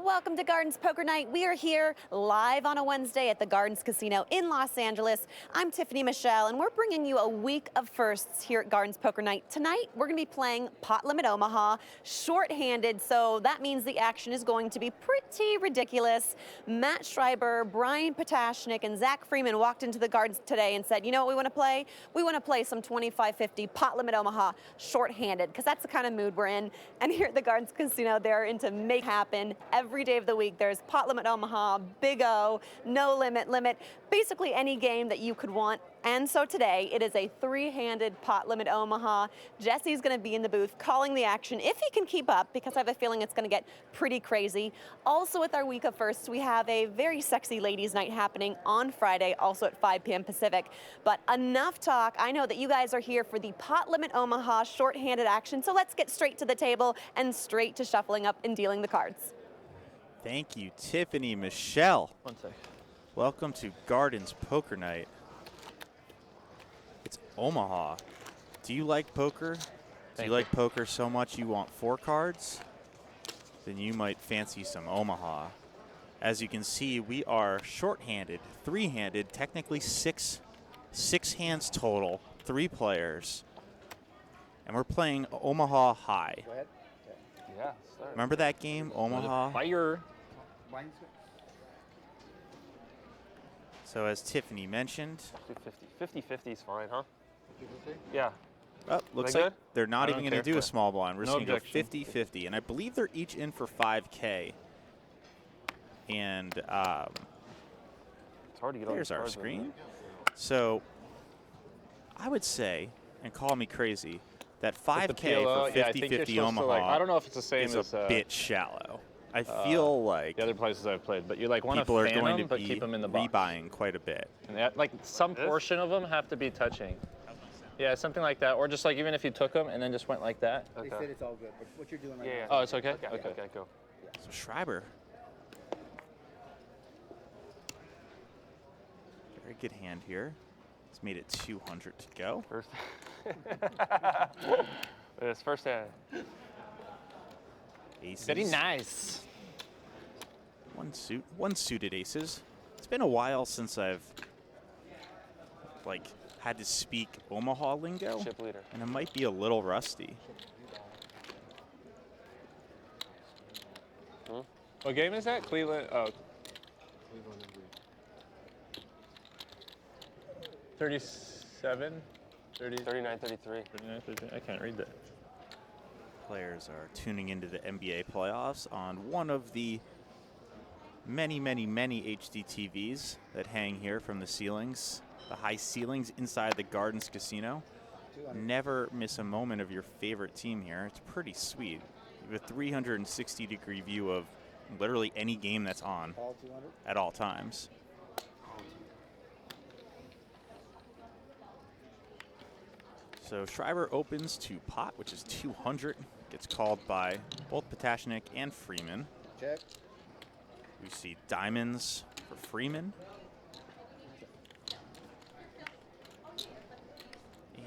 Welcome to Gardens Poker Night. We are here live on a Wednesday at the Gardens Casino in Los Angeles. I'm Tiffany Michelle, and we're bringing you a week of firsts here at Gardens Poker Night. Tonight, we're going to be playing Pot Limit Omaha, short-handed, so that means the action is going to be pretty ridiculous. Matt Schreiber, Brian Potashnik, and Zach Freeman walked into the Gardens today and said, you know what we want to play? We want to play some 25-50 Pot Limit Omaha, short-handed, because that's the kind of mood we're in. And here at the Gardens Casino, they're into make happen. Every day of the week, there's Pot Limit Omaha, Big O, No Limit, Limit, basically any game that you could want. And so today, it is a three-handed Pot Limit Omaha. Jesse's going to be in the booth calling the action, if he can keep up, because I have a feeling it's going to get pretty crazy. Also with our week of firsts, we have a very sexy ladies' night happening on Friday, also at 5 p.m. Pacific. But enough talk. I know that you guys are here for the Pot Limit Omaha short-handed action, so let's get straight to the table and straight to shuffling up and dealing the cards. Thank you, Tiffany Michelle. One sec. Welcome to Gardens Poker Night. It's Omaha. Do you like poker? Do you like poker so much you want 4 cards? Then you might fancy some Omaha. As you can see, we are short-handed, 3-handed, technically six hands total, 3 players. And we're playing Omaha High. Go ahead. Yeah, start. Remember that game, Omaha? Fire. So as Tiffany mentioned, 50-50. 50-50 is fine, huh? Yeah. oh, looks They like good? they're not I even don't going to care. do a small blind. We're just No going to go objection. 50-50. And I believe they're each in for 5K. And It's hard to get all there's these our cards, screen. So I would say, and call me crazy, that 5K for 50-50 Omaha I don't know if it's the same is as a bit shallow. I feel like the other places I've played, but you like want to people are fan going them, to but be keep them in the box. rebuying quite a bit. And like some portion of them have to be touching. Yeah, something like that, or just like even if you took them and then just went like that. They said it's all good, but what you're doing right Yeah. now. Oh, it's okay. Okay, go. So Schreiber. Very good hand here. He's made it 200 to go. First. It's first hand. Aces. Very nice. One suited aces. It's been a while since I've had to speak Omaha lingo, Chip leader. and it might be a little rusty. What game is that? Cleveland. Oh. 37, 30, 39, 33. 39, 33. I can't read that. Players are tuning into the NBA playoffs on one of the many HD TVs that hang here from the ceilings, the high ceilings inside the Gardens Casino. Never miss a moment of your favorite team here. It's pretty sweet. You have a 360-degree view of literally any game that's on at all times. So Schreiber opens to pot, which is 200. Gets called by both Potashnik and Freeman. Check. We see diamonds for Freeman.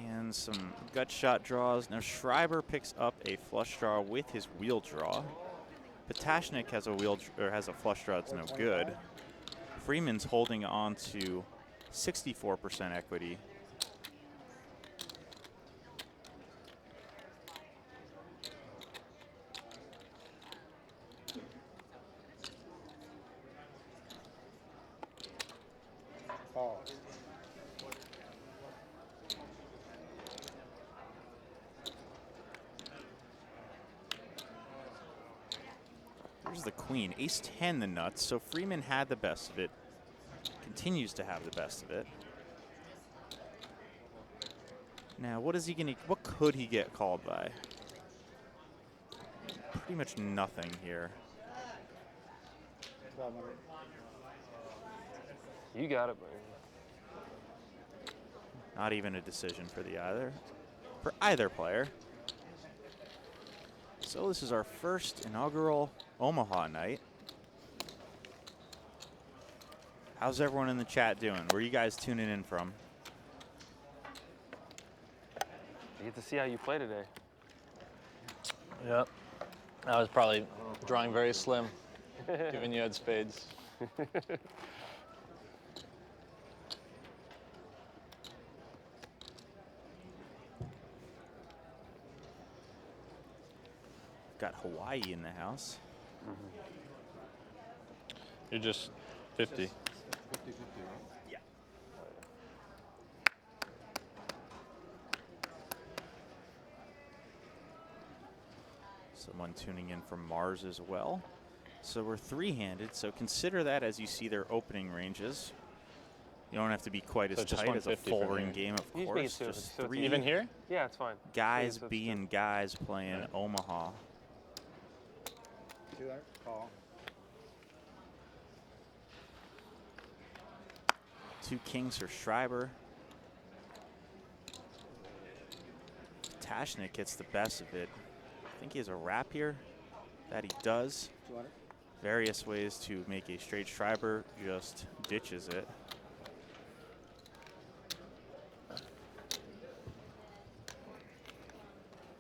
And some gut shot draws. Now Schreiber picks up a flush draw with his wheel draw. Potashnik has a flush draw that's no good. Freeman's holding on to 64% equity. There's the queen. Ace-10 the nuts, so Freeman had the best of it. Continues to have the best of it. Now, what could he get called by? Pretty much nothing here. You got it, man. Not even a decision for either player. So this is our first inaugural Omaha night. How's everyone in the chat doing? Where are you guys tuning in from? You get to see how you play today. Yep. I was probably drawing very slim. Given you had spades. Got Hawaii in the house. You're just 50. 50-50, right? Yeah. Someone tuning in from Mars as well. So we're three-handed, so consider that as you see their opening ranges. You don't have to be quite So as just tight as a 150 full from ring here. game, of You just make it course. two, Just so it's three Even here? Yeah, it's fine. guys So it's being guys playing Omaha. 200, call. 2 kings for Schreiber. Tashnik gets the best of it. I think he has a wrap here. That he does. 200. Various ways to make a straight. Schreiber just ditches it.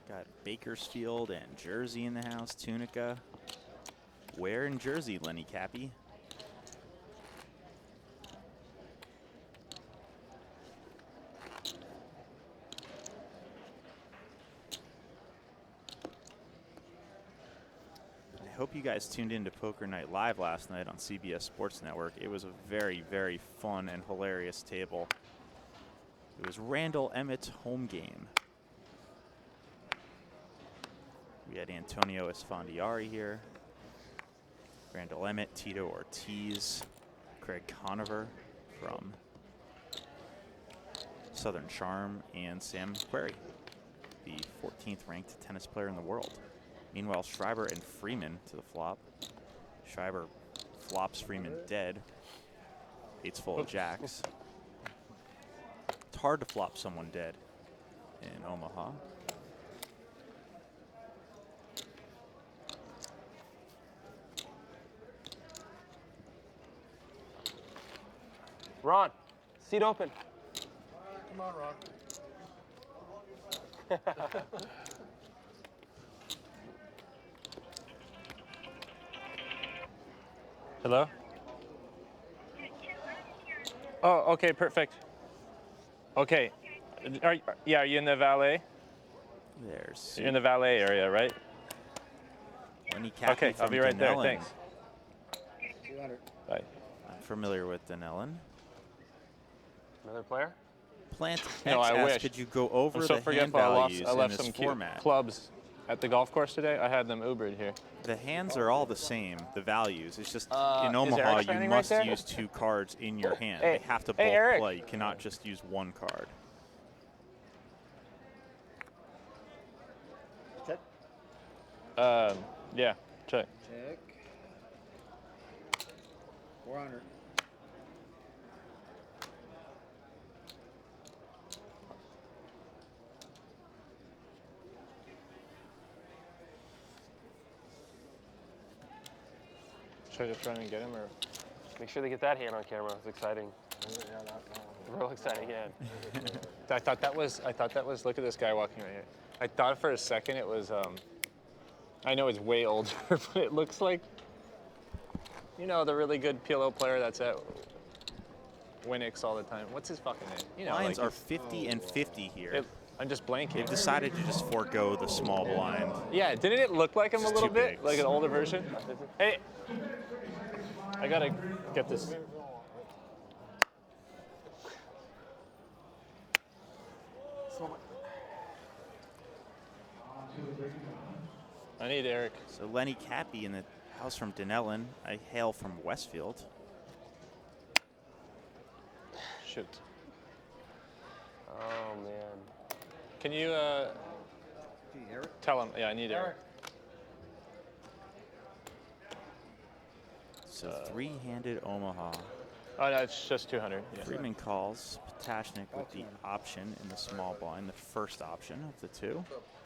Got Bakersfield and Jersey in the house. Tunica. Where in Jersey, Lenny Cappy? I hope you guys tuned in to Poker Night Live last night on CBS Sports Network. It was a very, very fun and hilarious table. It was Randall Emmett's home game. We had Antonio Esfandiari here, Randall Emmett, Tito Ortiz, Craig Conover from Southern Charm, and Sam Querrey, the 14th ranked tennis player in the world. Meanwhile, Schreiber and Freeman to the flop. Schreiber flops Freeman dead. Eight's full of jacks. It's hard to flop someone dead in Omaha. Ron, seat open. Come on, Ron. Hello? Oh, okay, perfect. Okay. Are you in the valet? There's You're in the valet area, right? Lenny Cappy Okay, I'll from be right there. Dunellen. Thanks. 200. Bye. I'm familiar with Dunellen. Another player? Plant No, X I asks, wish. could you go over I'm so the hand forgetful. values I left in this some cute format? clubs at the golf course today. I had them Ubered here. The hands are all the same, the values. It's just in is Omaha, Eric you standing right must there? use 2 cards in your hand. Hey, they have to hey, both Eric. play. You cannot just use 1 card. Check. Yeah, check. Check. 400. Should I just run and get him, or? Make sure they get that hand on camera. It's exciting. Real exciting hand. I thought that was. Look at this guy walking right here. I thought for a second it was. I know he's way older, but it looks like. You know, the really good PLO player that's at Winix all the time. What's his fucking name? You know, Lines like are 50 and 50 here. I'm just blanking. They've decided to just forego the small blind. Yeah, didn't it look like him a Just little too bit? big. Like an older version? Hey, I gotta get this. I need Eric. So Lenny Cappy in the house from Dunellen. I hail from Westfield. Shoot. Oh, man. Can you Gee, Eric. tell him? Yeah, I need Eric. So 3-handed Omaha. Oh, no, it's just 200. Yeah. Freeman calls. Potashnik with the option in the small blind, the first option of the 2.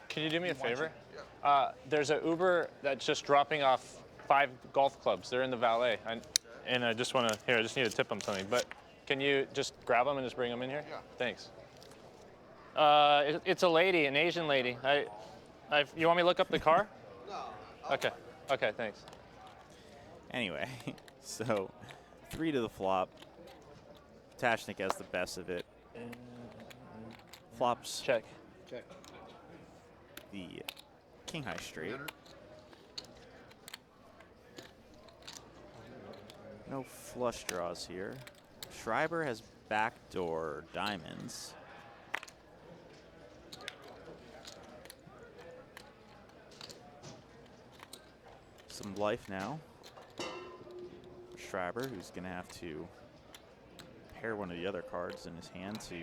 Can you do me a favor? There's an Uber that's just dropping off 5 golf clubs. They're in the valet. And I just want to, here, I just need to tip them something. But can you just grab them and just bring them in here? Yeah. Thanks. It's a lady, an Asian lady. You want me to look up the car? No. Okay. Okay, thanks. Anyway, so 3 to the flop. Tashnik has the best of it. Flops Check. Check. the king high straight. 300. No flush draws here. Schreiber has backdoor diamonds. Some life now. Schreiber, who's going to have to pair one of the other cards in his hand to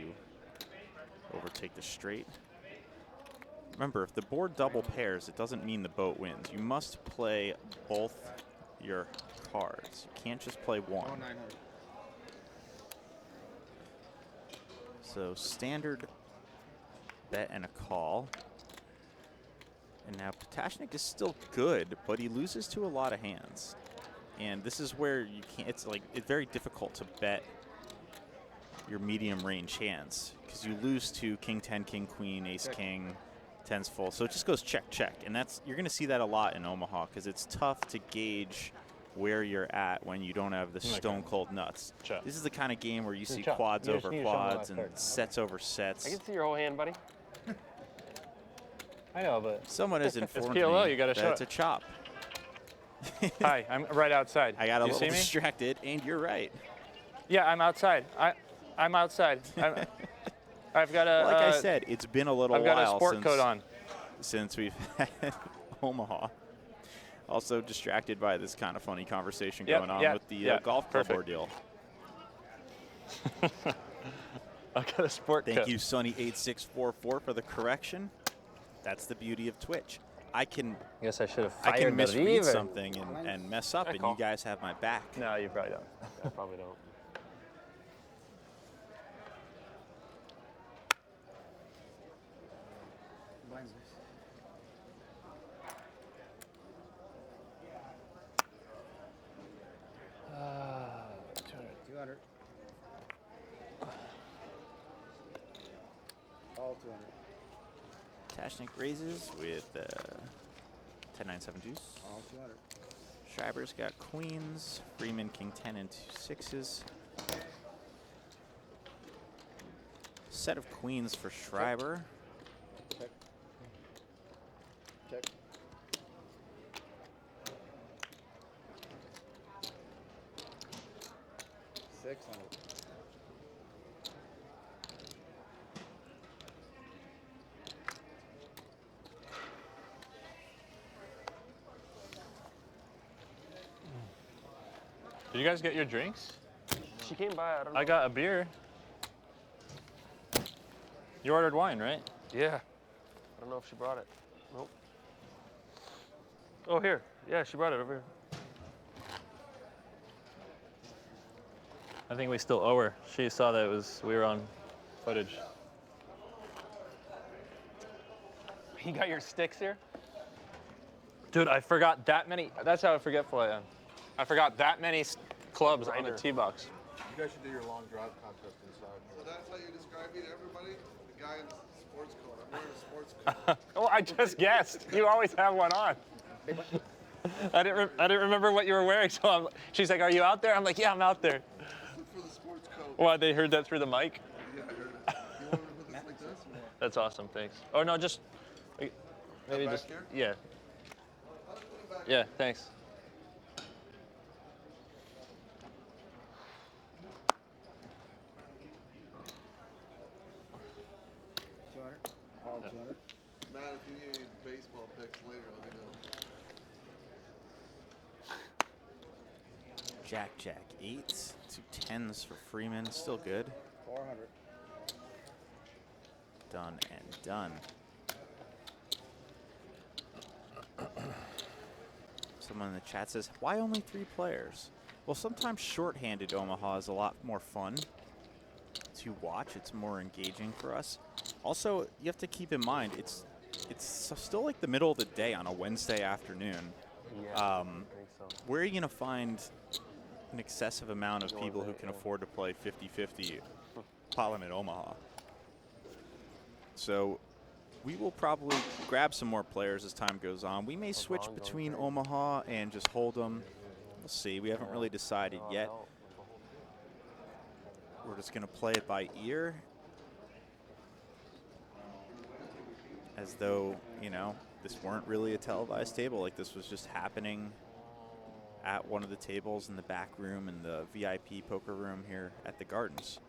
overtake the straight. Remember, if the board double pairs, it doesn't mean the boat wins. You must play both your cards. You can't just play one. Oh, 900. So standard bet and a call. And now Potashnik is still good, but he loses to a lot of hands. And this is where you can't, it's very difficult to bet your medium range hands because you lose to king 10, king queen, ace king, 10's full. So it just goes check, check. And that's, you're going to see that a lot in Omaha because it's tough to gauge where you're at when you don't have the stone cold nuts. Check. This is the kind of game where you see check. quads You just over need to show me quads my and card. sets over sets. I can see your whole hand, buddy. I know, but Someone has informed PLO, me you gotta that show it's it. a chop. hi, I'm right outside. I got a you little see me? distracted, and you're right. Yeah, I'm outside. I'm outside. I've got a. Like I said, it's been a little I've got while a sport coat on. since we've had Omaha. Also distracted by this kind of funny conversation Yep, going on yep, with the yep, golf club perfect. ordeal. I've got a sport coat. Thank you, Sonny8644, for the correction. That's the beauty of Twitch. I can Guess I should have I fired can misread River. something and mess up, and call. you guys have my back. No, you probably don't. I probably don't. Mine's this. Uh, 200. All 200. Tashnik raises with 10-9-7 deuce. All 200. Schreiber's got queens. Freeman, king 10 and 2 sixes. Set of queens for Schreiber. Check. Check. $600. Did you guys get your drinks? She came by. I don't know. I got a beer. You ordered wine, right? Yeah. I don't know if she brought it. Nope. Oh, here. Yeah, she brought it over here. I think we still owe her. She saw that we were on footage. You got your sticks here? Dude, I forgot that many. That's how forgetful I am. I forgot that many clubs on the Grinder. tee box. You guys should do your long drive contest inside. So that's how you describe me to everybody? The guy in sports coat. I'm wearing a sports coat. Oh, I just guessed. You always have one on. I didn't remember what you were wearing, so she's like, "Are you out there?" I'm like, "Yeah, I'm out there." Look for the sports coat. Well, they heard that through the mic. Yeah, I heard it. You want me to put this like this? That's awesome. Thanks. Oh no, just maybe back just here? yeah. I'll just put it back. Yeah, thanks. All 200. Matt, if you need any baseball picks later, let me know. Jack, Jack, 8s, 2 10s for Freeman, still good. 400. Done and done. Someone in the chat says, why only 3 players? Well, sometimes short-handed Omaha is a lot more fun to watch. It's more engaging for us. Also, you have to keep in mind, it's still like the middle of the day on a Wednesday afternoon. Yeah. I think so. Where are you going to find an excessive amount of people who can afford to play 50-50 Parliament Omaha? So we will probably grab some more players as time goes on. We may switch Ron going between crazy. Omaha and just Hold'em. We'll see. We haven't really decided yet. We're just going to play it by ear. As though, you know, this weren't really a televised table. Like this was just happening at one of the tables in the back room in the VIP poker room here at the Gardens.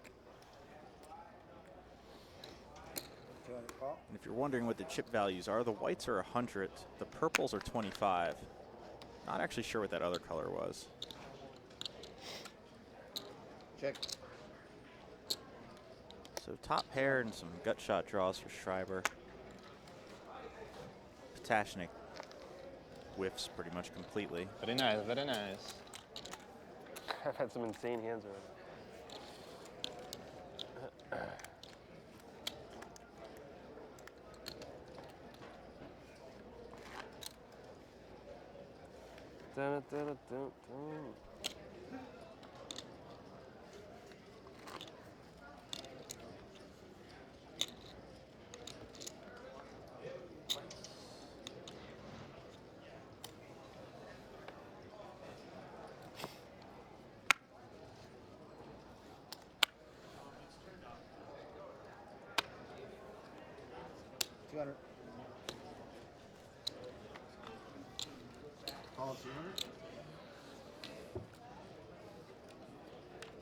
And if you're wondering what the chip values are, the whites are 100, the purples are 25. Not actually sure what that other color was. Check. So top pair and some gut shot draws for Schreiber. Patashnik whiffs pretty much completely. Very nice, very nice. I've had some insane hands already. Dun, dun, dun, dun, dun. Call 200.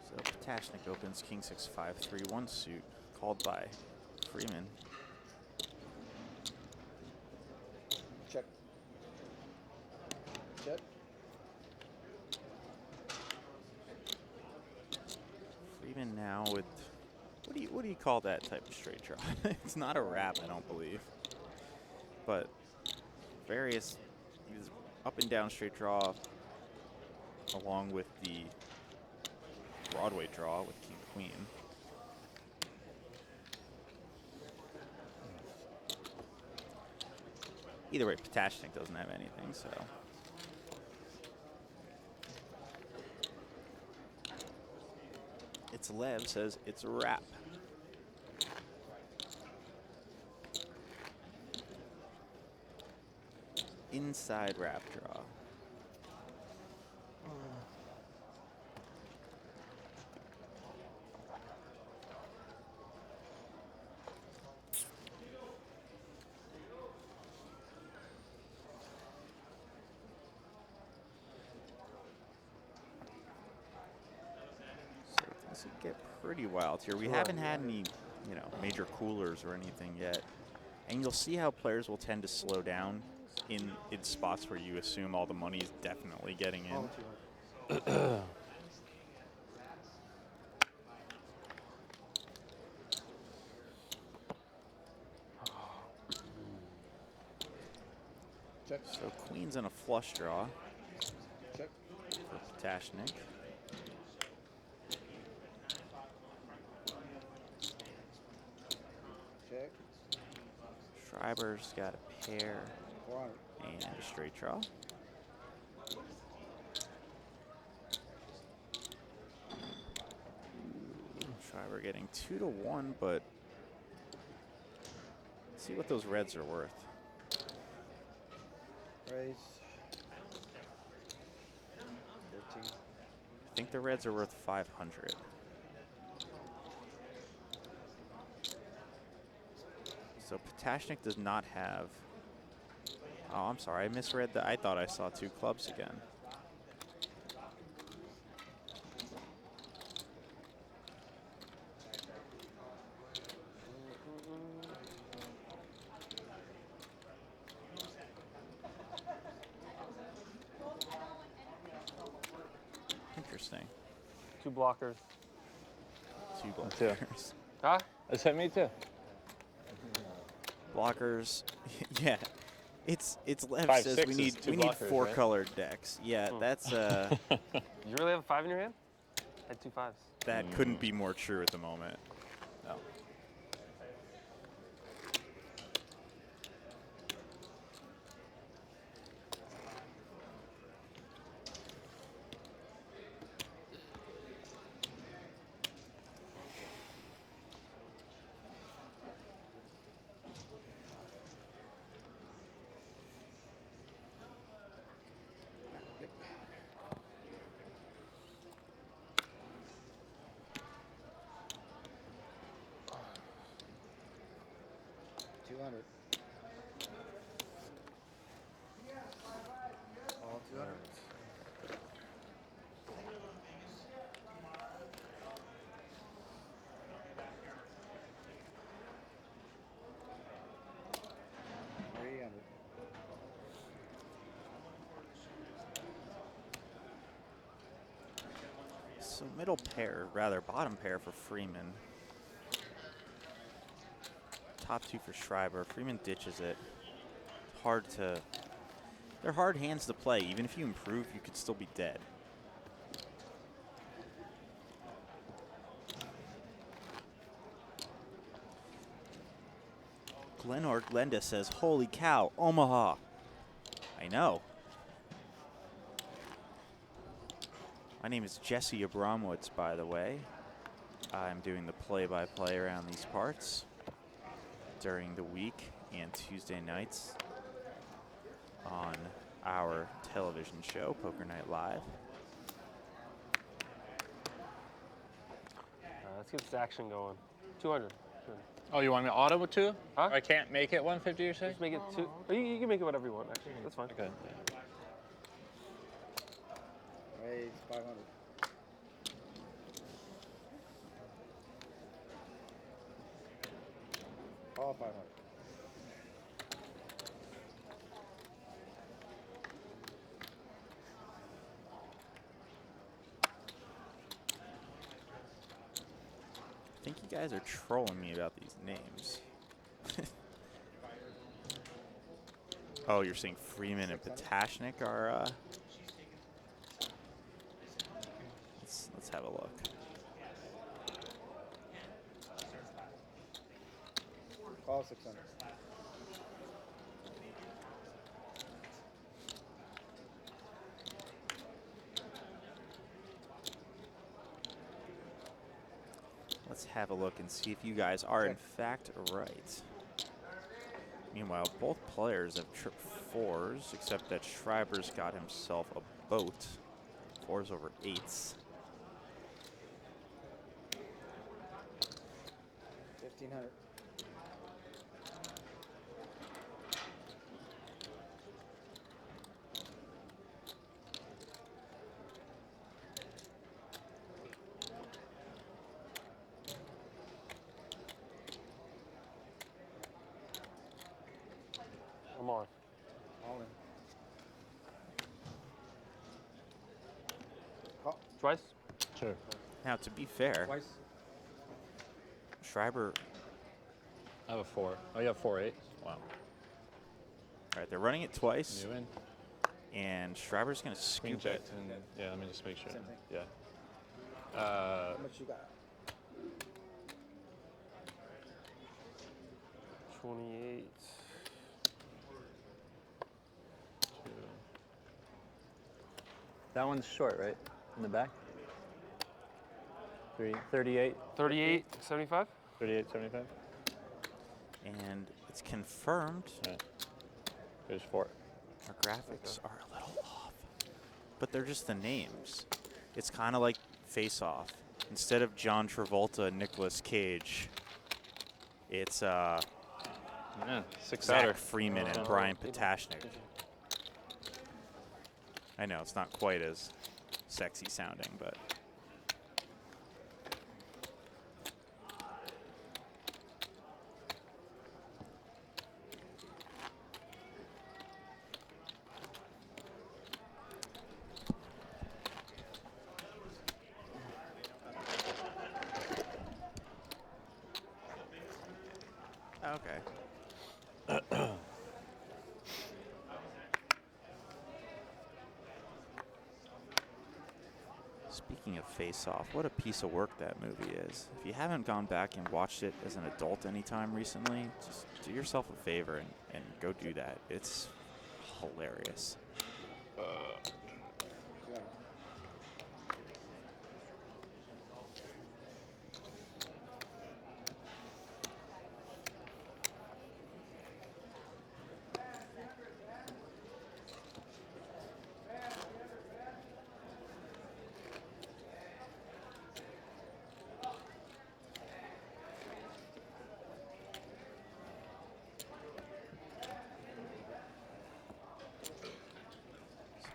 So Patashnik opens king 6-5-3-1 suit, called by Freeman. Check. Check. Freeman now with, what do you call that type of straight draw? It's not a wrap, I don't believe. But various up and down straight draw along with the Broadway draw with King Queen. Either way, Patashnik doesn't have anything, so. It's Lev says it's a wrap. Inside wrap draw. So things could get pretty wild here. We haven't had any, you know, major coolers or anything yet. And you'll see how players will tend to slow down in spots where you assume all the money is definitely getting in. Check. So Queen's in a flush draw Check. for Patashnik. Check. Schreiber's got a pair 400. and a straight draw. Schreiber getting 2-1, but let's see what those reds are worth. Raise. 13. I think the reds are worth 500. So Patashnik does not have. Oh, I'm sorry, I misread that. I thought I saw two clubs again. Interesting. Two blockers. Two Two. blockers. Huh? That's hit me too. Blockers. Yeah. It's Lev Five, says six we is two need blockers, 4 right? colored decks. Yeah, that's You really have a 5 in your hand? I had 2 5s. that couldn't be more true at the moment. No. So middle pair, rather bottom pair for Freeman. Top two for Schreiber. Freeman ditches it. They're hard hands to play. Even if you improve, you could still be dead. Glenor Glenda says, holy cow, Omaha. I know. My name is Jesse Abramowitz, by the way. I'm doing the play-by-play around these parts during the week and Tuesday nights on our television show, Poker Night Live. Let's get this action going. 200. Oh, you want me to auto with 2? Huh? I can't make it 150, you're saying? Just make it 2. Oh, you can make it whatever you want, actually. That's fine. Okay. Raise 500. All 500. I think you guys are trolling me about these names. Oh, you're saying Freeman and Patashnik are, let's have a look. Call 600. Let's have a look and see if you guys are in fact right. Meanwhile, both players have tripped 4s, except that Schreiber's got himself a boat. 4s over 8s. 1500. I'm on. All in. Twice? Sure. Now, to be fair, Twice. Schreiber, I have a 4. Oh, you have 4-8? Wow. all right, they're running it twice, New in. and Schreiber's going to Queen scoop jack. it. And, yeah, let me just make sure. Same thing. Yeah. How much you got? 28. 2. That one's short, right? In the back? 38? 38, 75? 38, 75? And it's confirmed. Right. There's 4. Our graphics are a little off, but they're just the names. It's kind of like Face Off. Instead of John Travolta and Nicolas Cage, it's Yeah, 6 Zach outer. Freeman and Brian Patashnik. I know it's not quite as sexy sounding, but okay. Speaking of Face Off, what a piece of work that movie is. If you haven't gone back and watched it as an adult anytime recently, just do yourself a favor and go do that. It's hilarious.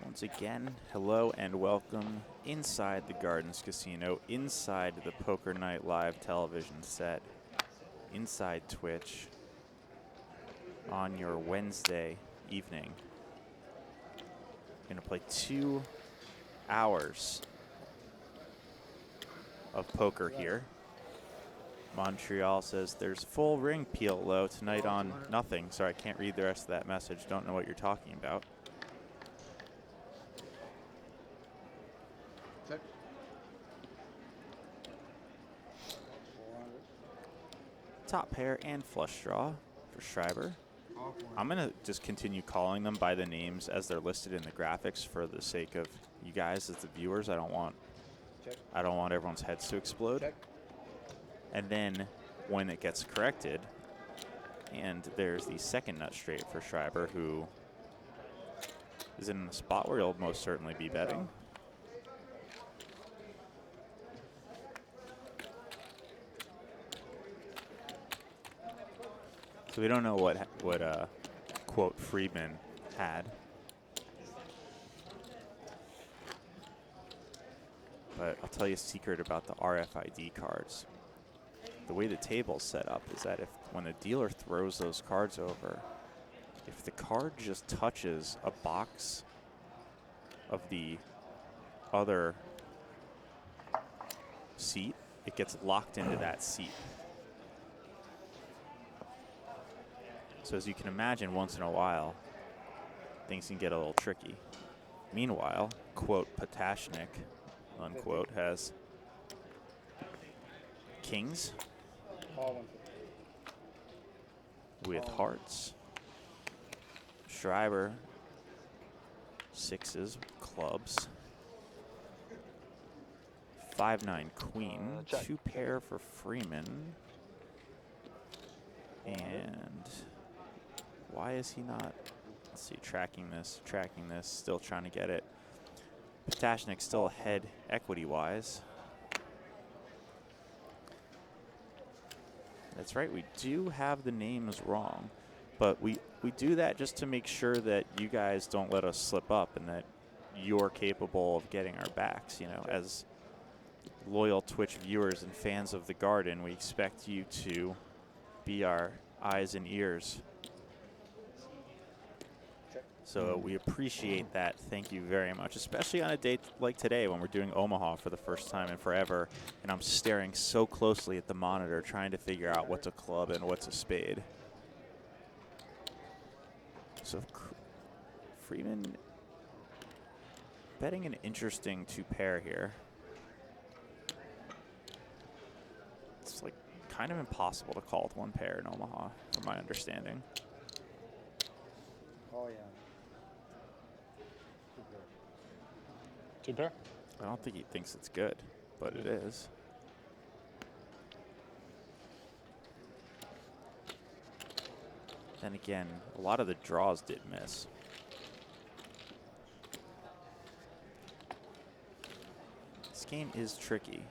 Once again, hello and welcome inside the Gardens Casino, inside the Poker Night Live television set, inside Twitch on your Wednesday evening. Going to play 2 hours of poker here. Montreal says there's full ring peel low tonight on nothing. Sorry, I can't read the rest of that message. Don't know what you're talking about. Check. 400. Top pair and flush draw for Schreiber. I'm going to just continue calling them by the names as they're listed in the graphics for the sake of you guys as the viewers. I don't want everyone's heads to explode. Check. And then when it gets corrected, and there's the second nut straight for Schreiber, who is in a spot where he'll most certainly be betting. So we don't know what quote Friedman had. But I'll tell you a secret about the RFID cards. The way the table's set up is that when the dealer throws those cards over, if the card just touches a box of the other seat, it gets locked into that seat. So as you can imagine, once in a while, things can get a little tricky. Meanwhile, quote Potashnik, unquote, has kings All 150. with hearts. Schreiber, sixes, clubs. 5-9 queen, Check. two pair for Freeman. And why is he not, let's see, tracking this, still trying to get it. Potashnik's still ahead equity-wise. That's right, we do have the names wrong, but we do that just to make sure that you guys don't let us slip up and that you're capable of getting our backs. You know, as loyal Twitch viewers and fans of the Garden, we expect you to be our eyes and ears. So we appreciate that. Thank you very much, especially on a day like today when we're doing Omaha for the first time in forever, and I'm staring so closely at the monitor trying to figure out what's a club and what's a spade. So Freeman betting an interesting two pair here. It's like kind of impossible to call with one pair in Omaha, from my understanding. Oh, yeah. Two pair? I don't think he thinks it's good, but it is. Then again, a lot of the draws did miss. This game is tricky.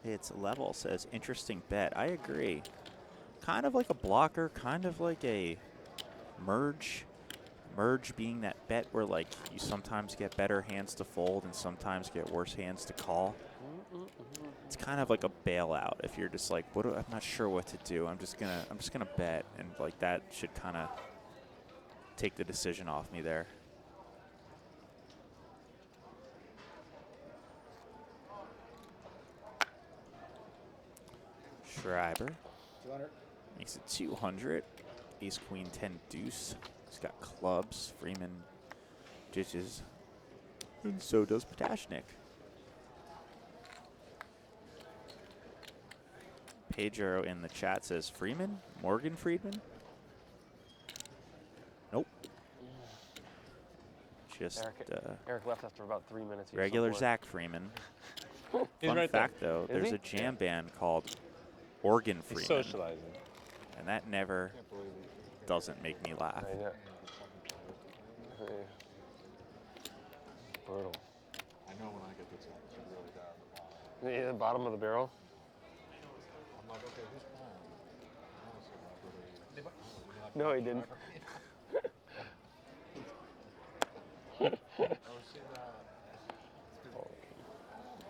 It's level, says interesting bet. I agree. Kind of like a blocker, kind of like a merge. Merge being that bet where like you sometimes get better hands to fold and sometimes get worse hands to call. It's kind of like a bailout if you're just like, I'm not sure what to do. I'm just gonna bet, and like that should kind of take the decision off me there. Schreiber 200. makes it 200. Ace, queen, 10, deuce. He's got clubs. Freeman ditches. And so does Potashnik. Pedro in the chat says Freeman? Morgan Friedman? Nope. Just Eric left after about 3 minutes. He was regular so bored. Zach Freeman. He's Fun right fact, though, Is there's he? a jam band called Organ there. He's Freeman. socializing. And that never doesn't make me laugh. I know. Yeah. Brutal. I know when I get this one, it's really down the bottom. Yeah, the bottom of the barrel. I'm like, okay, who's calling? No, he didn't.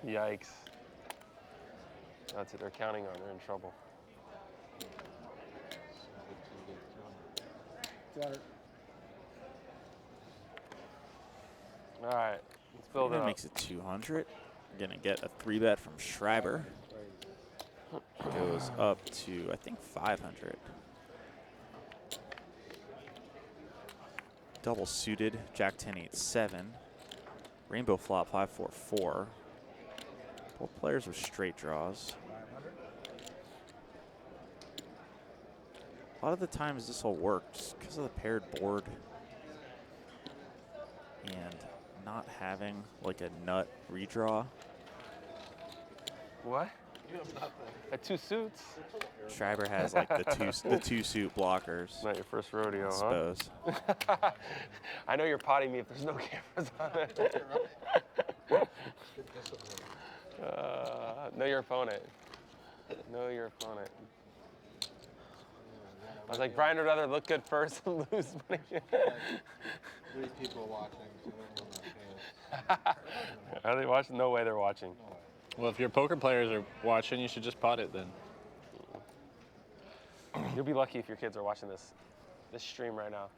Yikes. That's it. They're counting on. They're in trouble. 200. All right, let's build it Freeman up. makes it 200. Gonna get a 3-bet from Schreiber. Goes up to, I think, 500. Double suited, Jack 10, 8, 7. Rainbow flop, 5, 4, 4. Both players with straight draws. 500. A lot of the times this will work just because of the paired board and not having like a nut redraw. What? At 2 suits? Schreiber has like the two suit blockers. Not your first rodeo, I huh? suppose. I know you're potting me if there's no cameras on it. Know your opponent. Know your opponent. I was like, Brian would rather look good first and lose money. 3 people watching, so I don't want to Are they watching? No way they're watching. Well, if your poker players are watching, you should just pot it then. You'll be lucky if your kids are watching this stream right now.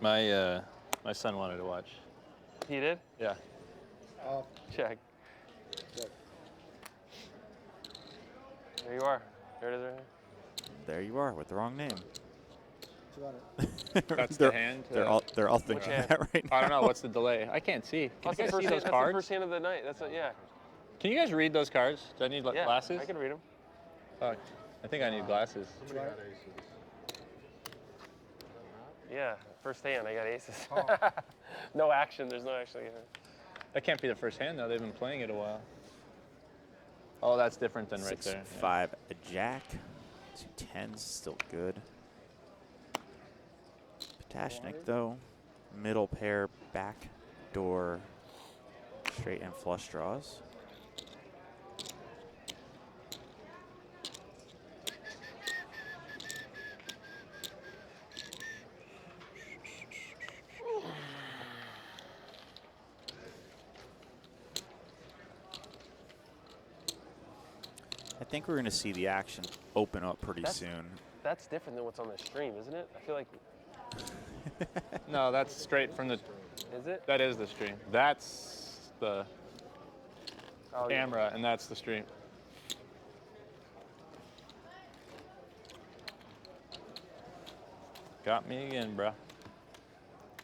My son wanted to watch. He did? Yeah. Off. Check. Check. There you are. There it is right here. There you are with the wrong name. 200. That's they're, the hand. they're all thinking hand? that right now. I don't know. What's the delay? I can't see. Can That's you the guys first see hand, those that's cards? the first hand of the night. That's yeah. Can you guys read those cards? Do I need Yeah, glasses? I can read them. Oh, I think I need glasses. Somebody got aces. Yeah, first hand, I got aces. No action, there's no action. That can't be the first hand though. They've been playing it a while. Oh, that's different than right 6, there. 5, a jack. 2 10s, still good. Patashnik though, middle pair, back door, straight and flush draws. I think we're going to see the action open up pretty soon. That's different than what's on the stream, isn't it? I feel like, No, that's straight from the. is it? That is the stream. That's the Oh, yeah. camera, and that's the stream. Got me again, bruh.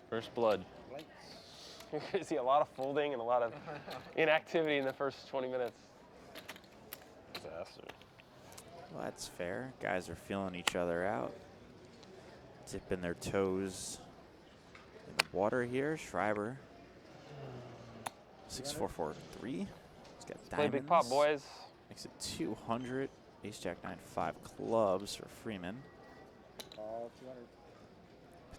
First blood. You're going to see a lot of folding and a lot of inactivity in the first 20 minutes. Disaster. Well, that's fair. Guys are feeling each other out, dipping their toes in the water here. Schreiber, 6 4 4 3. He's got Play diamonds. big pop, boys. Makes it 200. Ace Jack 9 5 clubs for Freeman. All 200.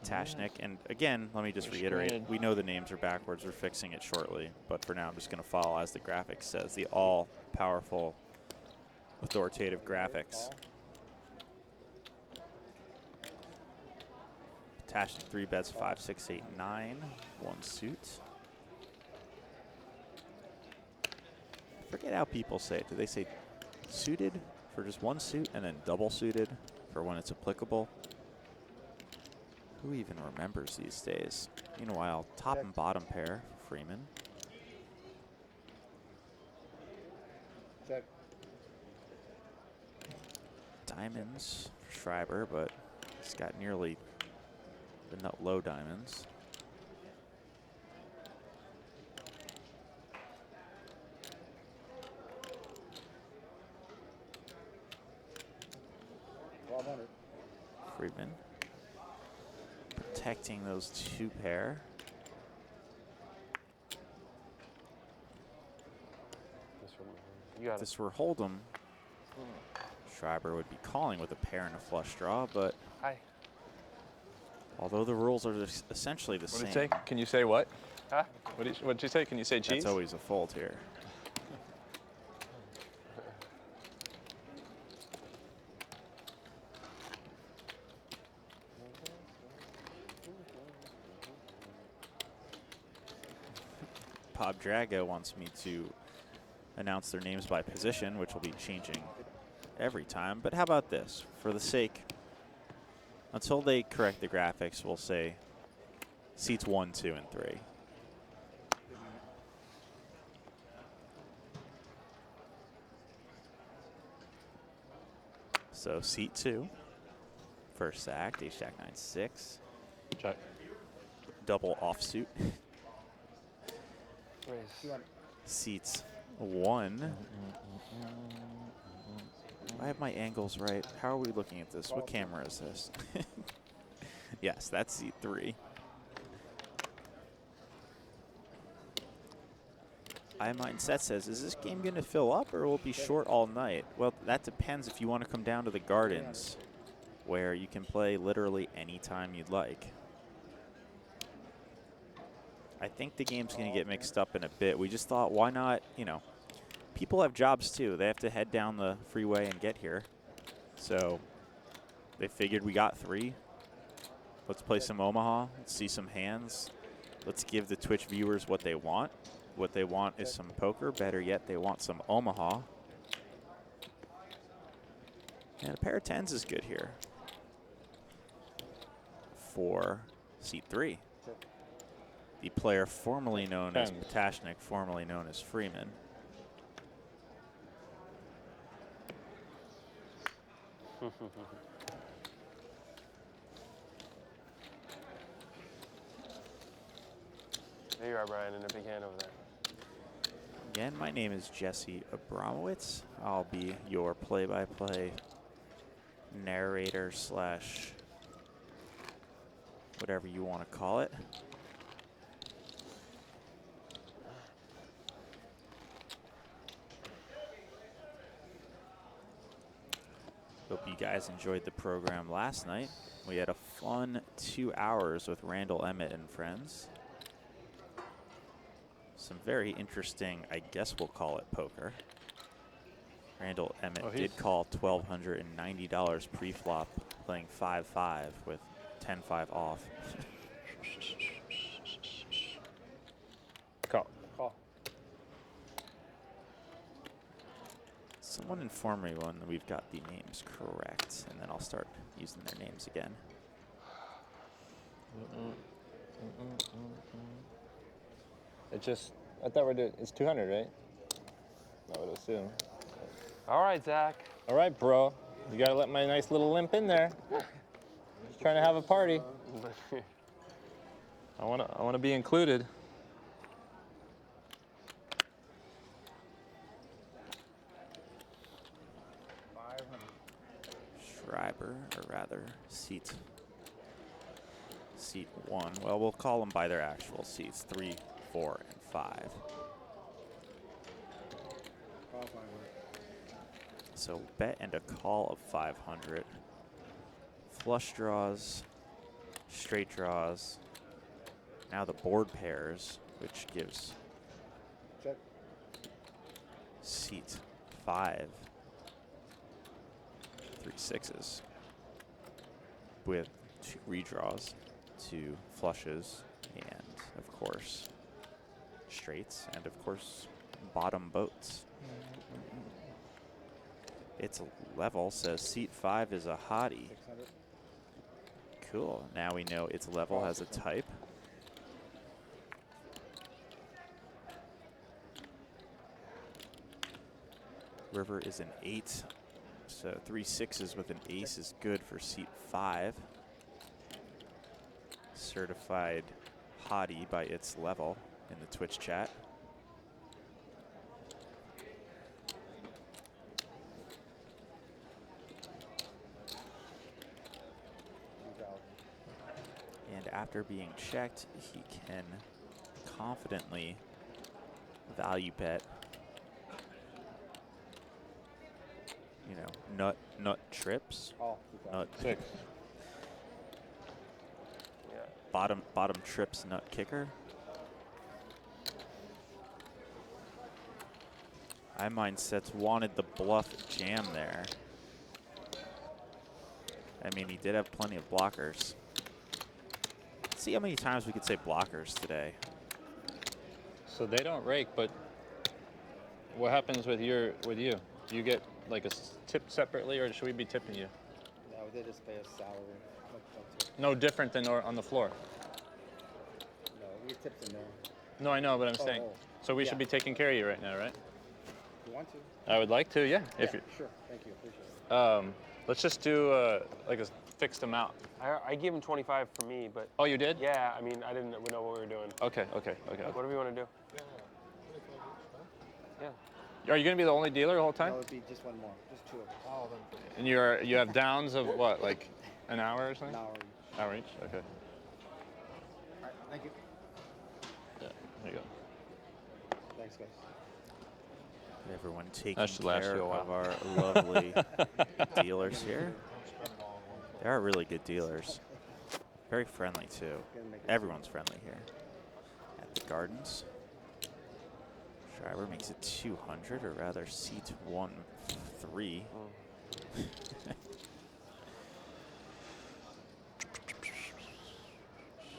Patashnik, and again, let me just We're reiterate: screened. we know the names are backwards. We're fixing it shortly, but for now, I'm just going to follow as the graphic says. The all-powerful, authoritative graphics. Patashnik 3 bets 5 6 8 9. 1 suit. I forget how people say it. Do they say suited for just 1 suit and then double suited for when it's applicable? Who even remembers these days? Meanwhile, top and bottom pair for Freeman. Check. Diamonds for Schreiber, but he's got nearly the nut low diamonds. Freeman protecting those 2 pair. You got If this were Hold'em, Schreiber would be calling with a pair and a flush draw, but Hi. although the rules are essentially the What same, did you say? Can you say what? Huh? What did you say? Can you say cheese? that's always a fold here. Bob Drago wants me to announce their names by position, which will be changing every time, but how about this? For the sake, until they correct the graphics, we'll say seats 1, 2, and 3. So seat 2, first sack, ace jack 9-6, Check. double offsuit. Raise. Seats 1. I have my angles right. How are we looking at this? What camera is this? Yes, that's seat 3. iMindset says, is this game going to fill up or will it be short all night? Well, that depends if you want to come down to the Gardens, where you can play literally any time you'd like. I think the game's going to get mixed up in a bit. We just thought, why not, you know, people have jobs too. They have to head down the freeway and get here. So they figured we got 3. Let's play some Omaha. Let's see some hands. Let's give the Twitch viewers what they want. What they want is some poker. Better yet, they want some Omaha. And a pair of 10s is good here for seat 3. The player formerly known as Patashnik, formerly known as Freeman. There you are, Brian, in a big hand over there. Again, my name is Jesse Abramowitz. I'll be your play-by-play narrator slash whatever you want to call it. Hope you guys enjoyed the program last night. We had a fun 2 hours with Randall Emmett and friends. Some very interesting, I guess we'll call it poker. Randall Emmett did call $1,290 pre-flop, playing 5-5 with 10-5 off. Call. Call. Someone inform me when we've got the names correct, and then I'll start using their names again. It just, I thought we're doing, it's 200, right? I would assume. All right, Zach. All right, bro. You gotta let my nice little limp in there. Just trying to have a party. I wanna be included. Schreiber, or rather, seat 1. Well, we'll call them by their actual seats, 3, 4, and 5. Call 500. So bet and a call of 500. Flush draws, straight draws. Now the board pairs, which gives Check. seat 5 3 6s with 2 redraws, 2 flushes, and of course straights, and of course bottom boats. It's level, says seat 5 is a hottie. 600. Cool. Now we know its level has a type. River is an 8. So 3 6s with an ace is good for seat 5. Certified hottie by its level in the Twitch chat. And after being checked, he can confidently value bet, you know, nut trips, Call. nut 6. Yeah. bottom trips nut kicker. iMindsets wanted the bluff jam there. I mean, he did have plenty of blockers. Let's see how many times we could say blockers today. So they don't rake, but what happens with you? You get like a tip separately, or should we be tipping you? No, they just pay us salary. That's it. No different than on the floor. No, we get tips in there. No, I know, but I'm saying. Oh. So we should be taking care of you right now, right? You want to? I would like to, yeah. Yeah, If you, sure. Thank you. Appreciate it. let's just do like a fixed amount. I gave him 25 for me, but Oh, you did? yeah, I mean, I didn't know what we were doing. Okay. Whatever you want to do. Yeah. Are you gonna be the only dealer the whole time? No, it'd be just one more. Just two of us. Oh, then And you have downs of what, like an hour or something? An hour each. Hour each? Okay. All right. Thank you. Yeah. There you go. Thanks, guys. Everyone taking That should last care you a while. of our lovely dealers here. They are really good dealers. Very friendly too. Everyone's friendly here at the Gardens. Driver makes it 200, or rather seats 1-3.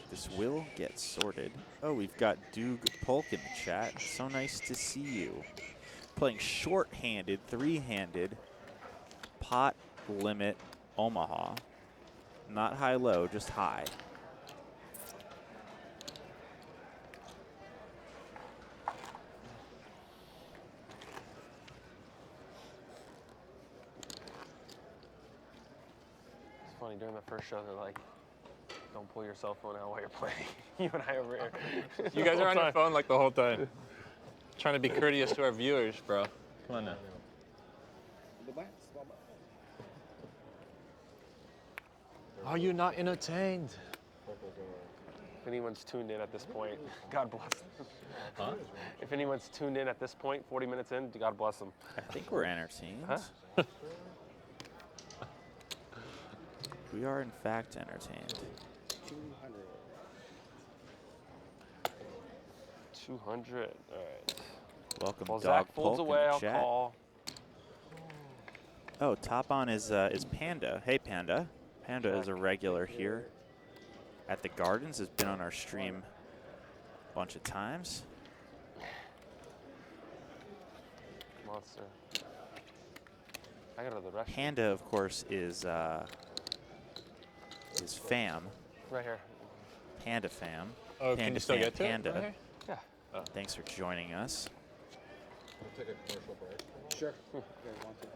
This will get sorted. Oh, we've got Doug Polk in the chat. So nice to see you. Playing short-handed, three-handed, pot limit Omaha. Not high-low, just high. It's funny, during the first show, they're like, don't pull your cell phone out while you're playing. You and I over here. You guys are on your phone like the whole time. Trying to be courteous to our viewers, bro. Come on now. Are you not entertained? If anyone's tuned in at this point, God bless them. Huh? If anyone's tuned in at this point, 40 minutes in, God bless them. I think we're entertained. Huh? We are, in fact, entertained. 200. 200. All right. Welcome, While Dog Zach folds Polk away, in the I'll chat. call. Oh, top on is Panda. Hey, Panda. Panda is a regular here at the Gardens. Has been on our stream a bunch of times. Monster. I gotta go to the restroom. Panda, of course, is fam. Right here. Panda fam. Oh, Panda can you still fam get to Panda. it? Right here? Yeah. Thanks for joining us. we'll take a commercial break. Sure. You guys want to?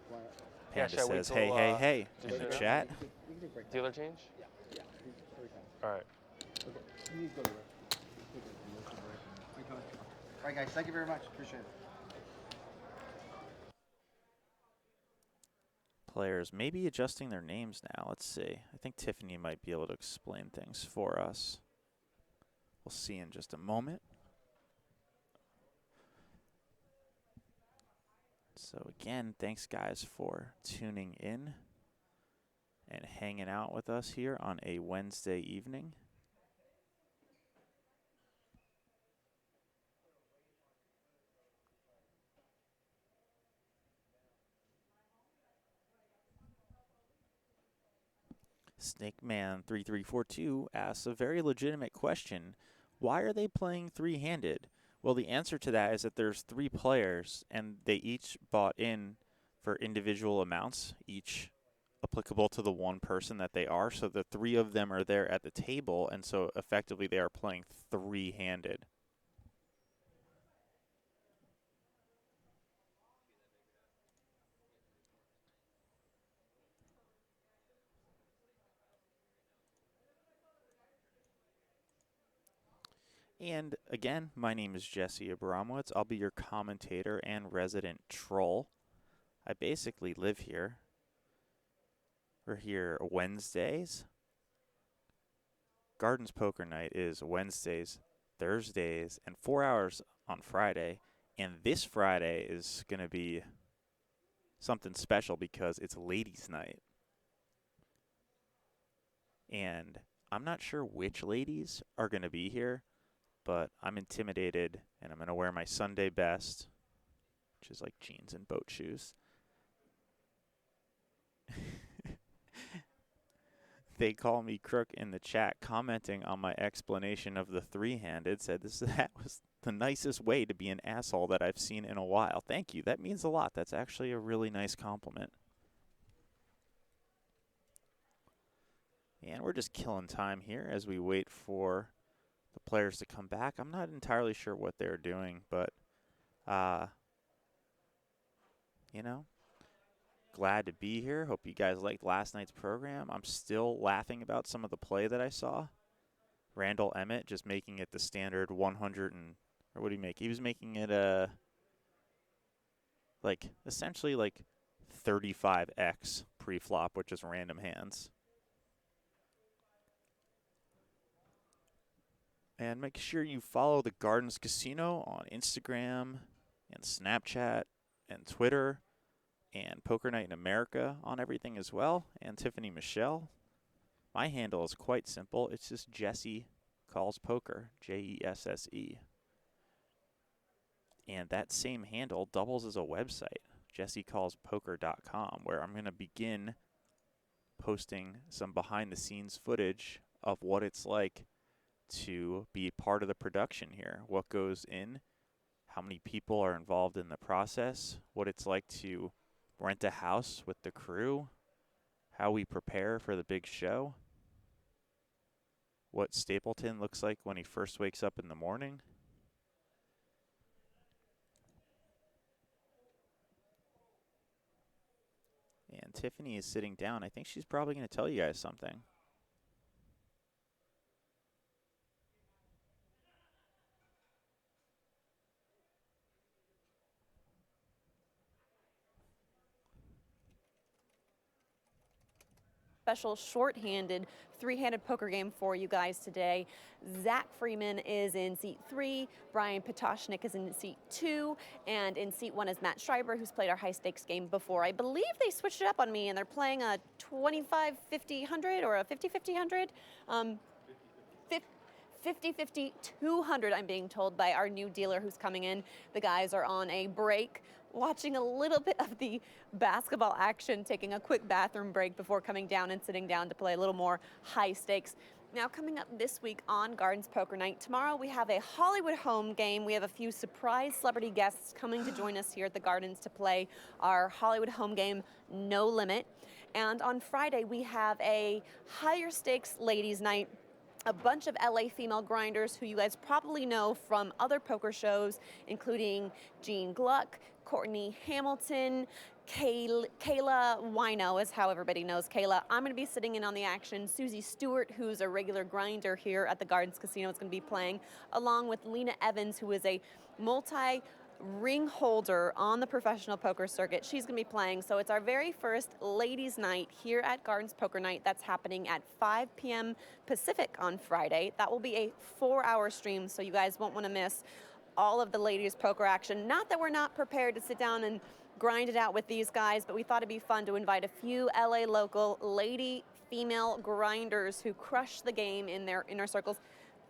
Why not? Yeah, Panda shall we says, till, hey, hey, hey, just in the do that? chat. We can do break. Dealer change? Yeah. Break time. All right. Okay. You need to go to work. Take a commercial break. All right, guys. Thank you very much. Appreciate it. Players maybe adjusting their names now. Let's see. I think Tiffany might be able to explain things for us. We'll see in just a moment. So again, thanks guys for tuning in and hanging out with us here on a Wednesday evening. SnakeMan3342 asks a very legitimate question. Why are they playing three-handed? Well, the answer to that is that there's three players, and they each bought in for individual amounts, each applicable to the one person that they are. So the three of them are there at the table, and so effectively they are playing three-handed. And again, my name is Jesse Abramowitz. I'll be your commentator and resident troll. I basically live here. We're here Wednesdays. Gardens Poker Night is Wednesdays, Thursdays, and 4 hours on Friday. And this Friday is going to be something special because it's ladies' night. And I'm not sure which ladies are going to be here, but I'm intimidated, and I'm going to wear my Sunday best, which is like jeans and boat shoes. They call me Crook in the chat, commenting on my explanation of the three-handed, said that was the nicest way to be an asshole that I've seen in a while. Thank you. That means a lot. That's actually a really nice compliment. And we're just killing time here as we wait for the players to come back. I'm not entirely sure what they're doing, but, you know, glad to be here. Hope you guys liked last night's program. I'm still laughing about some of the play that I saw. Randall Emmett just making it the standard 100 and, or what did he make? He was making it like essentially like 35x pre-flop with just random hands. And make sure you follow the Gardens Casino on Instagram and Snapchat and Twitter and Poker Night in America on everything as well. And Tiffany Michelle. My handle is quite simple. It's just Jesse Calls Poker, Jesse. And that same handle doubles as a website, jessecallspoker.com, where I'm going to begin posting some behind-the-scenes footage of what it's like to be part of the production here, what goes in, how many people are involved in the process, what it's like to rent a house with the crew, how we prepare for the big show, what Stapleton looks like when he first wakes up in the morning. And Tiffany is sitting down. I think she's probably going to tell you guys something. Special shorthanded three-handed poker game for you guys today. Zach Freeman is in seat 3, Brian Patoshnik is in seat 2, and in seat 1 is Matt Schreiber, who's played our high-stakes game before. I believe they switched it up on me, and they're playing a 25-50-100 or a 50-50-100. 50-50, 200, I'm being told by our new dealer who's coming in. The guys are on a break, watching a little bit of the basketball action, taking a quick bathroom break before coming down and sitting down to play a little more high stakes. Now coming up this week on Gardens Poker Night, tomorrow we have a Hollywood home game. We have a few surprise celebrity guests coming to join us here at the Gardens to play our Hollywood home game, No Limit. And on Friday we have a higher stakes ladies night. A bunch of LA female grinders who you guys probably know from other poker shows, including Jean Gluck, Courtney Hamilton, Kayla Wino is how everybody knows Kayla. I'm going to be sitting in on the action. Susie Stewart, who's a regular grinder here at the Gardens Casino, is going to be playing, along with Lena Evans, who is a ring holder on the professional poker circuit. She's going to be playing. So it's our very first ladies night here at Gardens Poker Night. That's happening at 5 p.m. Pacific on Friday. That will be a 4-hour stream, so you guys won't want to miss all of the ladies poker action. Not that we're not prepared to sit down and grind it out with these guys, but we thought it'd be fun to invite a few LA local lady female grinders who crush the game in their inner circles.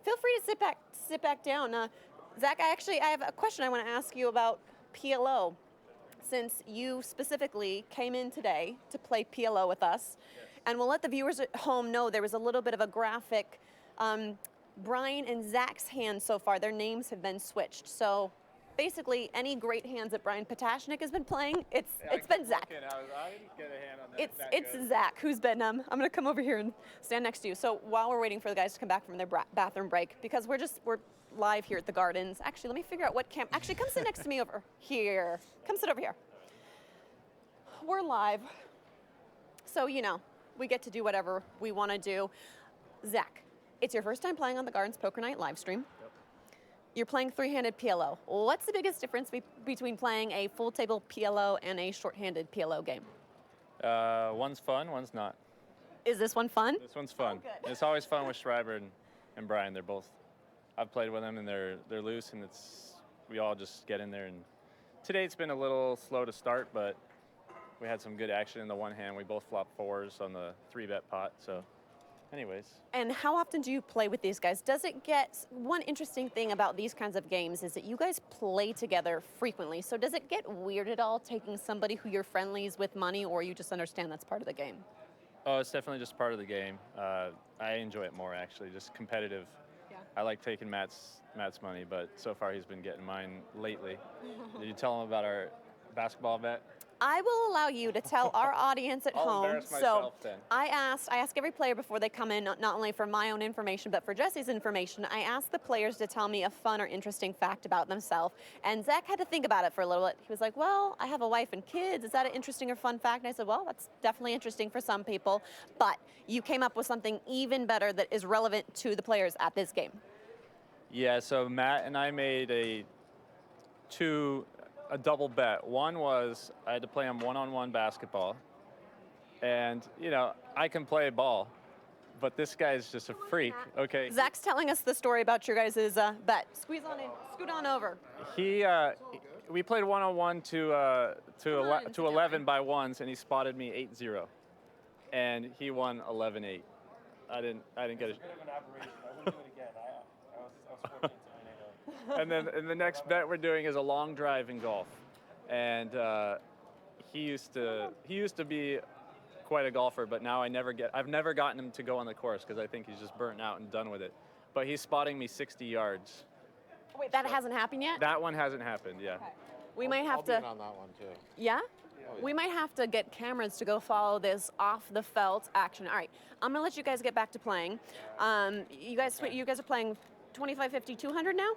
Feel free to sit back down. Zach, I have a question I want to ask you about PLO. Since you specifically came in today to play PLO with us, yes. And we'll let the viewers at home know there was a little bit of a graphic. Brian and Zach's hands so far, their names have been switched. So basically, any great hands that Brian Patashnik has been playing, it's been Zach. I didn't get a hand on that. It's Zach who's been. I'm going to come over here and stand next to you. So while we're waiting for the guys to come back from their bathroom break, because we're live here at the Gardens. Actually, let me figure out what actually, come sit next to me over here. Come sit over here. We're live. So, you know, we get to do whatever we want to do. Zach, it's your first time playing on the Gardens Poker Night live stream. Yep. You're playing three-handed PLO. What's the biggest difference between playing a full table PLO and a short-handed PLO game? One's fun, one's not. Is this one fun? This one's fun. Oh, it's always fun with Schreiber and Brian. They're both, I've played with them and they're loose, and we all just get in there. And today it's been a little slow to start, but we had some good action in the one hand. We both flopped 4s on the 3-bet pot, so anyways. And how often do you play with these guys? Does it get, one interesting thing about these kinds of games is that you guys play together frequently. So does it get weird at all taking somebody who you're friendlies with money, or you just understand that's part of the game? Oh, it's definitely just part of the game. I enjoy it more, actually, just competitive. Yeah. I like taking Matt's money, but so far he's been getting mine lately. Did you tell him about our basketball bet? I will allow you to tell our audience at I'll home. embarrass So myself then. I ask every player before they come in, not only for my own information, but for Jesse's information. I ask the players to tell me a fun or interesting fact about themselves. And Zach had to think about it for a little bit. He was like, well, I have a wife and kids. Is that an interesting or fun fact? And I said, well, that's definitely interesting for some people. But you came up with something even better that is relevant to the players at this game. Yeah, so Matt and I made a double bet. One was I had to play him one-on-one basketball. And, you know, I can play ball, but this guy's just a freak, okay? Zach's telling us the story about your guys' bet. Squeeze on in, scoot on over. We played one-on-one to 11 by ones, and he spotted me 8-0. And he won 11-8. I didn't get it. Bit of an aberration. I wouldn't do it again. I was fortunate to win 8-0. And then the next bet we're doing is a long drive in golf. And he used to be quite a golfer, but now I've never gotten him to go on the course because I think he's just burnt out and done with it. But he's spotting me 60 yards. Wait, that hasn't happened yet? That one hasn't happened, yeah. Okay. We might have I'll to. be in on that one too. Yeah? Oh, yeah. We might have to get cameras to go follow this off the felt action. All right, I'm gonna let you guys get back to playing. You guys are playing 25, 50, 200 now?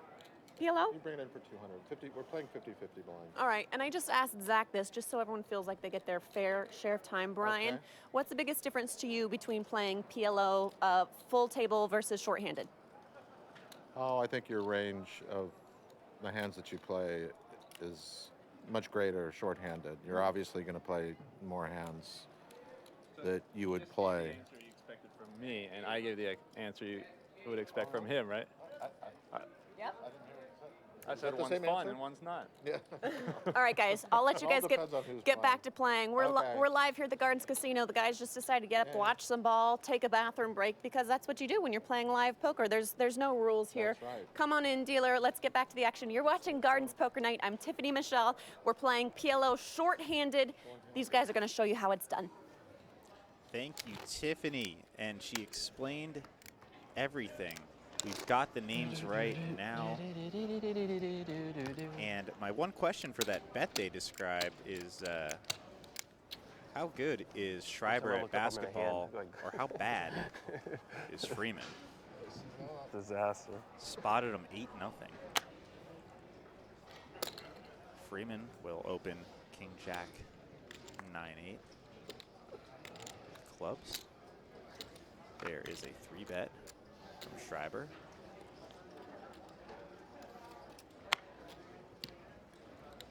PLO? You bring it in for 200. We're playing 50-50 blind. All right, and I just asked Zach this just so everyone feels like they get their fair share of time. Brian, Okay. what's the biggest difference to you between playing PLO full table versus shorthanded? Oh, I think your range of the hands that you play is much greater shorthanded. You're obviously going to play more hands that you would play. The answer you expected from me, and I gave the answer you would expect from him, right? Yep. I said the one's same fun answer? and one's not. Yeah. All right, guys, I'll let you All guys depends on who's get back playing. to playing. Okay. We're live here at the Gardens Casino. The guys just decided to get up, Yeah. watch some ball, take a bathroom break, because that's what you do when you're playing live poker. There's no rules here. That's right. Come on in, dealer. Let's get back to the action. You're watching Gardens Poker Night. I'm Tiffany Michelle. We're playing PLO short-handed. These guys are going to show you how it's done. Thank you, Tiffany. And she explained everything. We've got the names right now. And my one question for that bet they described is how good is Schreiber Someone at looked up on my basketball, hand, or how bad is Freeman? Disaster. Spotted him 8-0. Freeman will open King Jack 9-8. Clubs. There is a 3-bet from Schreiber.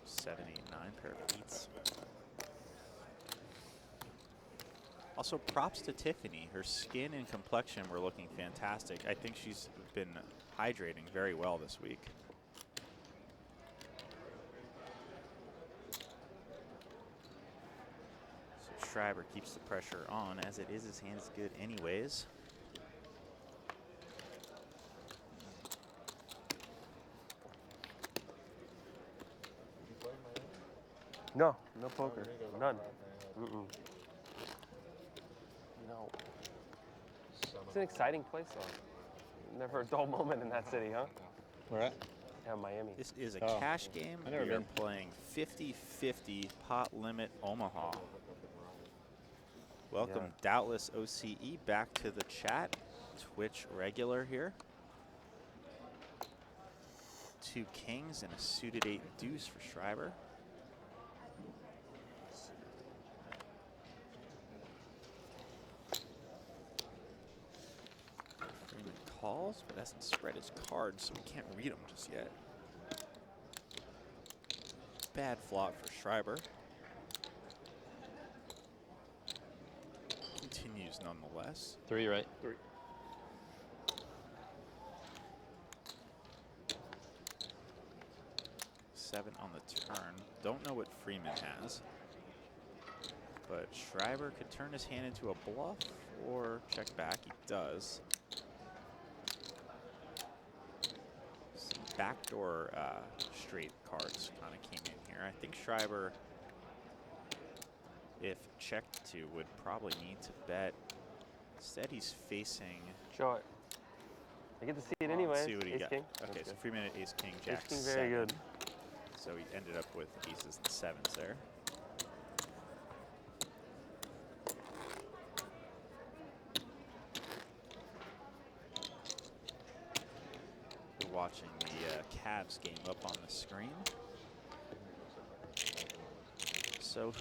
Seven, eight, 9 pair of beats. Also, props to Tiffany. Her skin and complexion were looking fantastic. I think she's been hydrating very well this week. So Schreiber keeps the pressure on, as it is his hand's good anyways. No, no poker. None. Mm-mm. No. It's an exciting place, though. Never a dull moment in that city, huh? Where at? Yeah, Miami. This is a Oh. cash game. I never We are been. playing 50-50 pot limit Omaha. Welcome, Yeah. Doubtless OCE, back to the chat. Twitch regular here. 2 kings and a suited 8 deuce for Schreiber. Freeman calls, but hasn't spread his cards, so we can't read them just yet. Bad flop for Schreiber. Continues nonetheless. 3, right? 3. Seven on the turn. Don't know what Freeman has. But Schreiber could turn his hand into a bluff or check back. He does. Some backdoor straight cards kind of came in here. I think Schreiber, if checked to, would probably need to bet. Instead, he's facing Show it. I get to see it anyway. Let's see what he Ace got. king. Okay, That's so good. Freeman at ace king, jack Ace king, very 7. good. So he ended up with aces and 7s there. We're watching the Cavs game up on the screen. So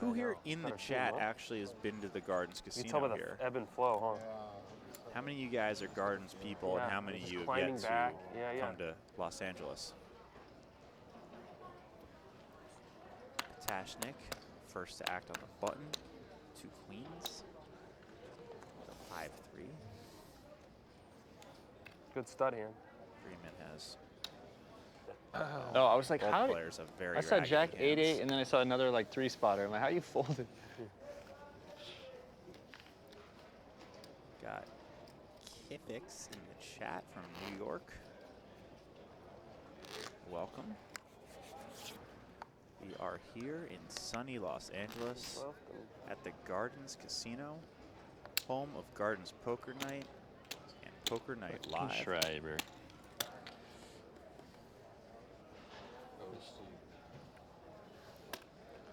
who here in the Better team, chat huh? actually has been to the Gardens You tell Casino by here? the ebb and flow, huh? How many of you guys are Gardens people, Yeah, and how many of just you have climbing yet to back. Yeah, come to Los Angeles? Tashnik, first to act on the button. 2 queens. The 5-3. Good stud hand. Freeman has No, I was like, both how? players have very I saw raggedy Jack 8-8, hands. and then I saw another like 3-spotter. I'm like, how you folded? Got Kifix in the chat from New York. Welcome. We are here in sunny Los Angeles at the Gardens Casino, home of Gardens Poker Night and Poker Night Live. Schreiber.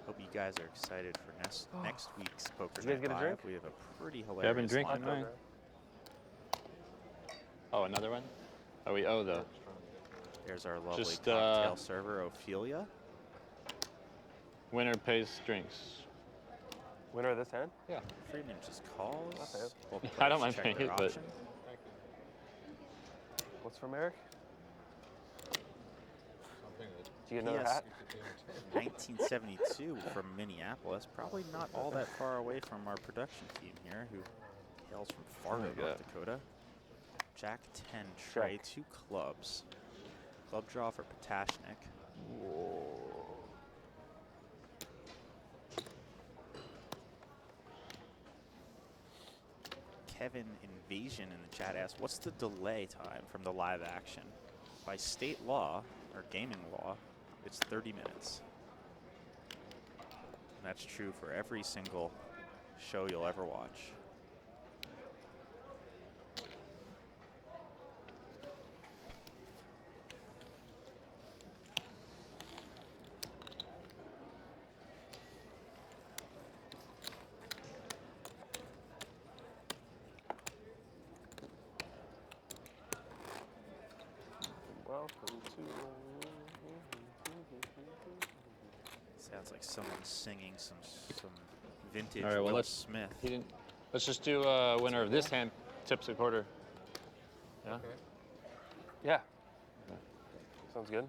Hope you guys are excited for next week's Poker Did you guys Night get a Live. drink? We have a pretty I've been hilarious drinking lineup. mine. Oh, another one? Oh, we owe though. There's our lovely Just, cocktail server, Ophelia. Winner pays drinks. Winner of this hand? Yeah. Freeman just calls. Okay. Both I don't players mind check paying their it, but- option. What's from Eric? Something that Did you get another Yes. hat? 1972 from Minneapolis. Probably not all that far away from our production team here, who hails from Fargo, my North God. Dakota. Jack 10 tray, Check. 2 clubs. Club draw for Patashnik. Kevin Invasion in the chat asks, what's the delay time from the live action? By state law, or gaming law, it's 30 minutes. And that's true for every single show you'll ever watch. Welcome to. Sounds like someone's singing some vintage All right, well, Will let's- Smith. He didn't. Let's just do winner of this hand tips a quarter. Yeah. Yeah. Sounds good.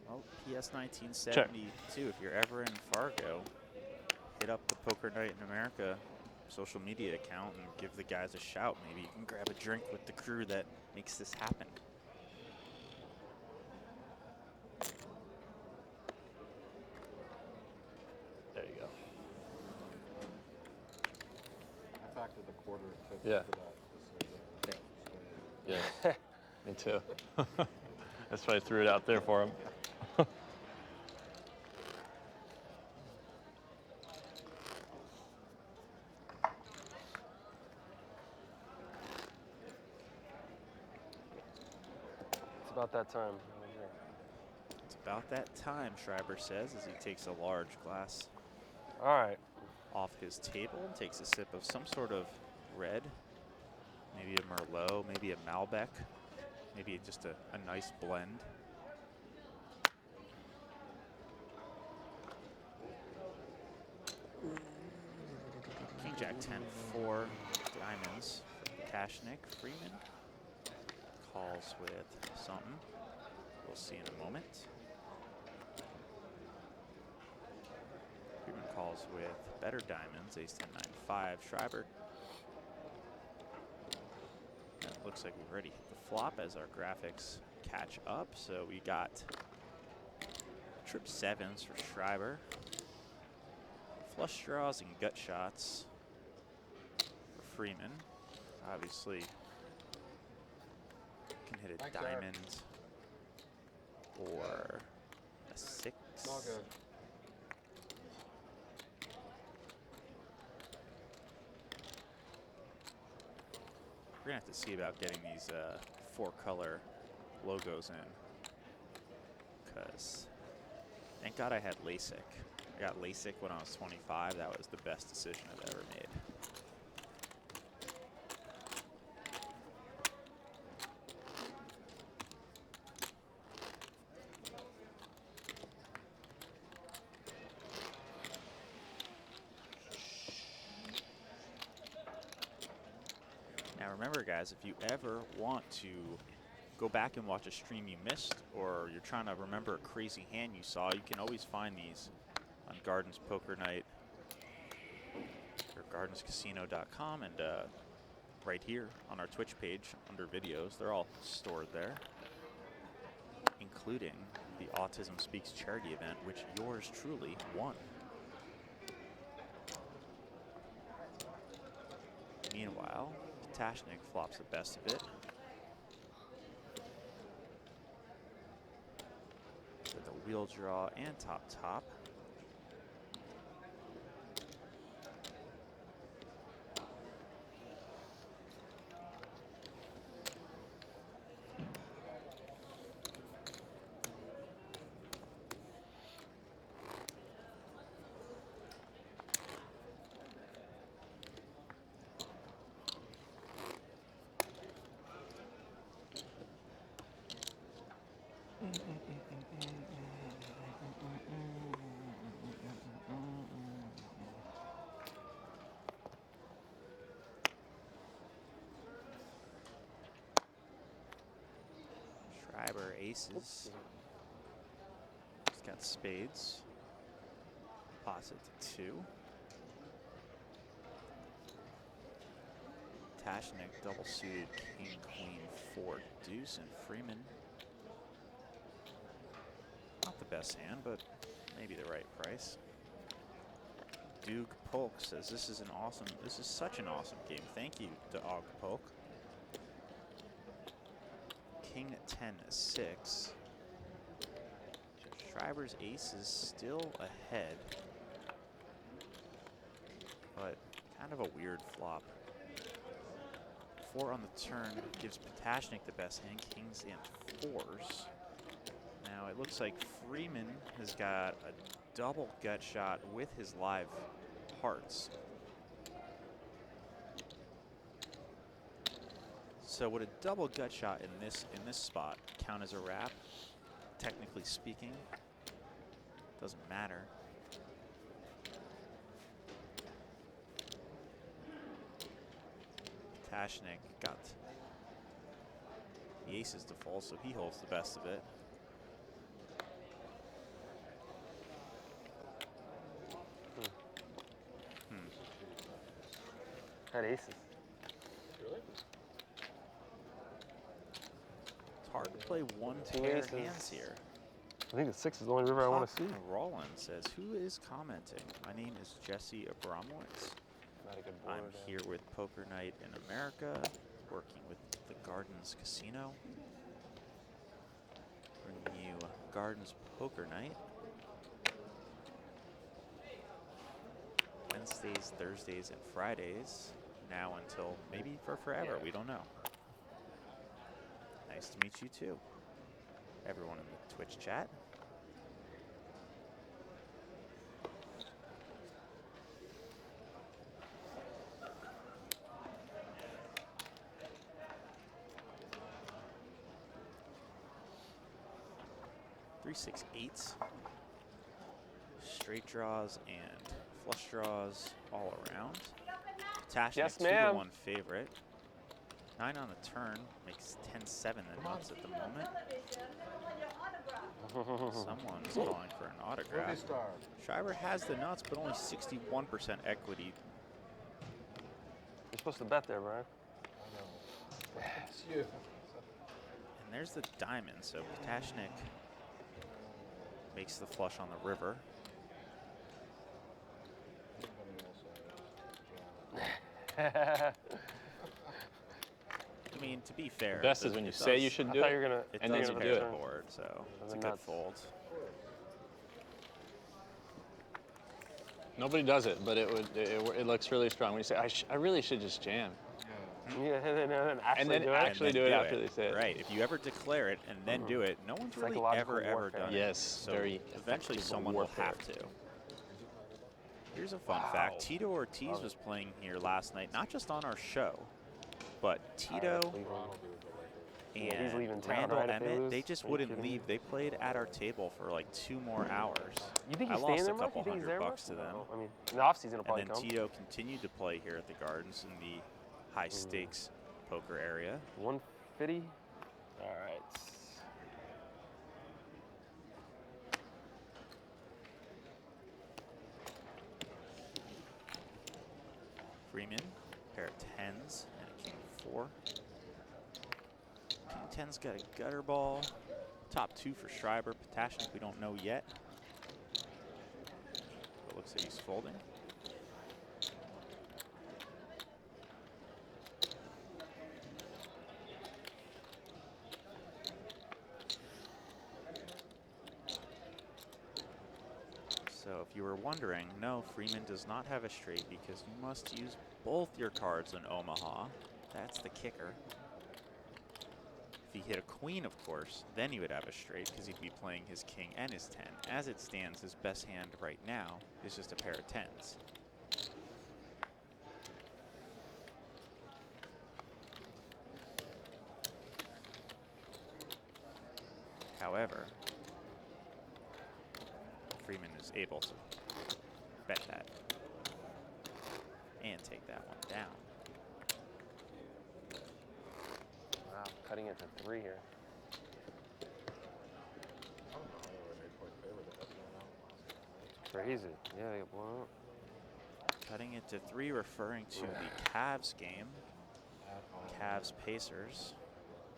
Well, PS 1972, if you're ever in Fargo, hit up the Poker Night in America social media account and give the guys a shout. Maybe you can grab a drink with the crew that makes this happen. There you go. I factored the quarter tip Yeah. for that. This is, Yeah. Me too. That's why I threw it out there for him. It's about that time. It's about that time, Schreiber says, as he takes a large glass All right. off his table and takes a sip of some sort of red. Maybe a Merlot, maybe a Malbec, maybe just a nice blend. King Jack 10, 4 diamonds for Patashnik. Freeman calls with something. We'll see in a moment. Freeman calls with better diamonds, ace 10, 9, 5. Schreiber. It looks like we've already hit the flop as our graphics catch up. So we got trip 7s for Schreiber. Flush draws and gut shots for Freeman. Obviously can hit a Thanks, Eric. diamond or a 6. All good. We're gonna have to see about getting these 4-color logos in, because thank God I had LASIK. I got LASIK when I was 25. That was the best decision I've ever made. Now remember, guys, if you ever want to go back and watch a stream you missed, or you're trying to remember a crazy hand you saw, you can always find these on Gardens Poker Night or gardenscasino.com, and right here on our Twitch page under videos. They're all stored there, including the Autism Speaks charity event, which yours truly won. Meanwhile, Tashnik flops the best of it. With a wheel draw and top. Schreiber aces. He's got spades. Posit to 2. Tashnik double suited king, queen, 4, deuce, and Freeman. Not the best hand, but maybe the right price. Duke Polk says this is such an awesome game. Thank you, Doug Polk. King 10, 6. Schreiber's ace is still ahead, but kind of a weird flop. 4 on the turn gives Patashnik the best hand, kings and 4s. Now it looks like Freeman has got a double gut shot with his live hearts. So would a double gut shot in this spot count as a wrap? Technically speaking, doesn't matter. Tashnik got the aces to fold, so he holds the best of it. Had aces. Really? It's hard to play one Two pair aces. hands here. I think the 6 is the only river I want to see. Roland says, who is commenting? My name is Jesse Abramowitz. Not a good board. I'm here with Poker Night in America, working with the Gardens Casino. Bringing you Gardens Poker Night. Wednesdays, Thursdays, and Fridays. Now until maybe for forever, we don't know. Nice to meet you too. Everyone in the Twitch chat. Three, 6, 8s. Straight draws and flush draws all around. Tashnik, Yes, 2-1 favorite. 9 on the turn makes 10-7 the nuts at the moment. Someone's calling for an autograph. Movie star. Schreiber has the nuts, but only 61% equity. You're supposed to bet there, Brian. I know. It's you. And there's the diamond, so Tashnik makes the flush on the river. I mean, to be fair, Best is when you say you should I do thought it. you were gonna. It and does then you pair do the it. board, so it's a then good nuts. fold. Nobody does it, but it looks really strong when you say, I really should just jam. Yeah, and then actually And then do it. actually do it after they say it. Right. If you ever declare it and then do it, no one's really Psychological ever warfare. done it. Yes, So very eventually effective someone will warfare. have to. Here's a fun fact. Tito Ortiz was playing here last night, not just on our show, but Tito he's and leaving town, Randall right, if they Emmett, lose? they just Are you wouldn't kidding me? leave. They played at our table for like 2 more hours. You think I he's lost staying there a much? couple You think he's there $100 much? to them. No, I mean, in the offseason he'll And probably then come. Tito continued to play here at the Gardens in the high stakes poker area. 150. All right. Freeman, pair of 10s and a king 4. King 10's got a gutter ball. Top 2 for Schreiber. Potashnik we don't know yet. It looks like he's folding. So if you were wondering, no, Freeman does not have a straight because you must use both your cards in Omaha. That's the kicker. If he hit a queen, of course, then he would have a straight because he'd be playing his king and his 10. As it stands, his best hand right now is just a pair of 10s. However, Freeman is able to bet that and take that one down. Wow, cutting it to 3 here. Crazy. Yeah, they got blown up. Cutting it to 3, referring to the Cavs game. Cavs Pacers.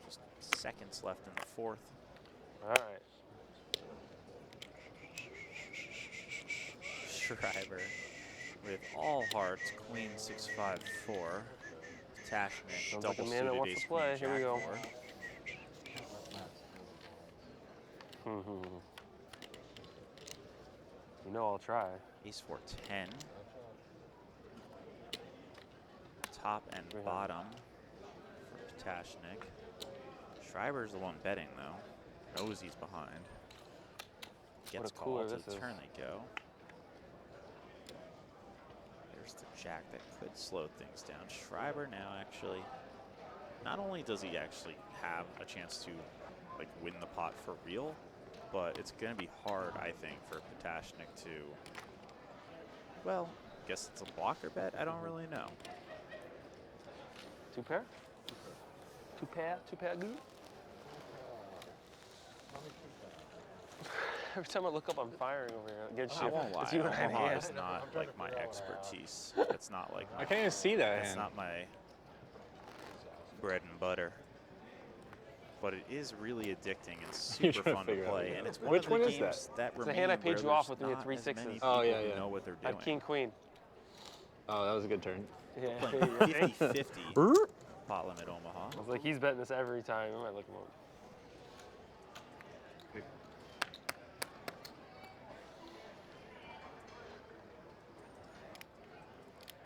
Just seconds left in the 4th. All right. Schreiber with all hearts, queen 6-5-4. Tashnik, Sounds double like a man that suited wants ace to play. queen Here we jack go. 4. You know I'll try. Ace 4-10. Top and bottom for Potashnik. Schreiber's the one betting though. Knows he's behind. Gets a cooler called to this the is. turn they go. There's the jack that could slow things down. Schreiber now actually, not only does he actually have a chance to like win the pot for real, but it's going to be hard, I think, for Potashnik to, well, I guess it's a blocker bet. I don't really know. 2 pair? 2 pair? 2 pair good? Every time I look up, I'm firing over here against you. I won't lie. It's you and I, Omaha yeah. is not like my expertise. It's not like I my, can't even see that it's hand. not my bread and butter. But it is really addicting and You're super trying to fun to figure out play. what And it it's is. one Which of the one is games that? that It's the remain hand I paid where you off there's with when you had not 3 as sixes. many Oh, people yeah, who yeah. know what they're I doing. had king queen. Oh, that was a good turn. Yeah. Playing 50-50 pot limit Omaha. I was like, he's betting this every time. I might look him up.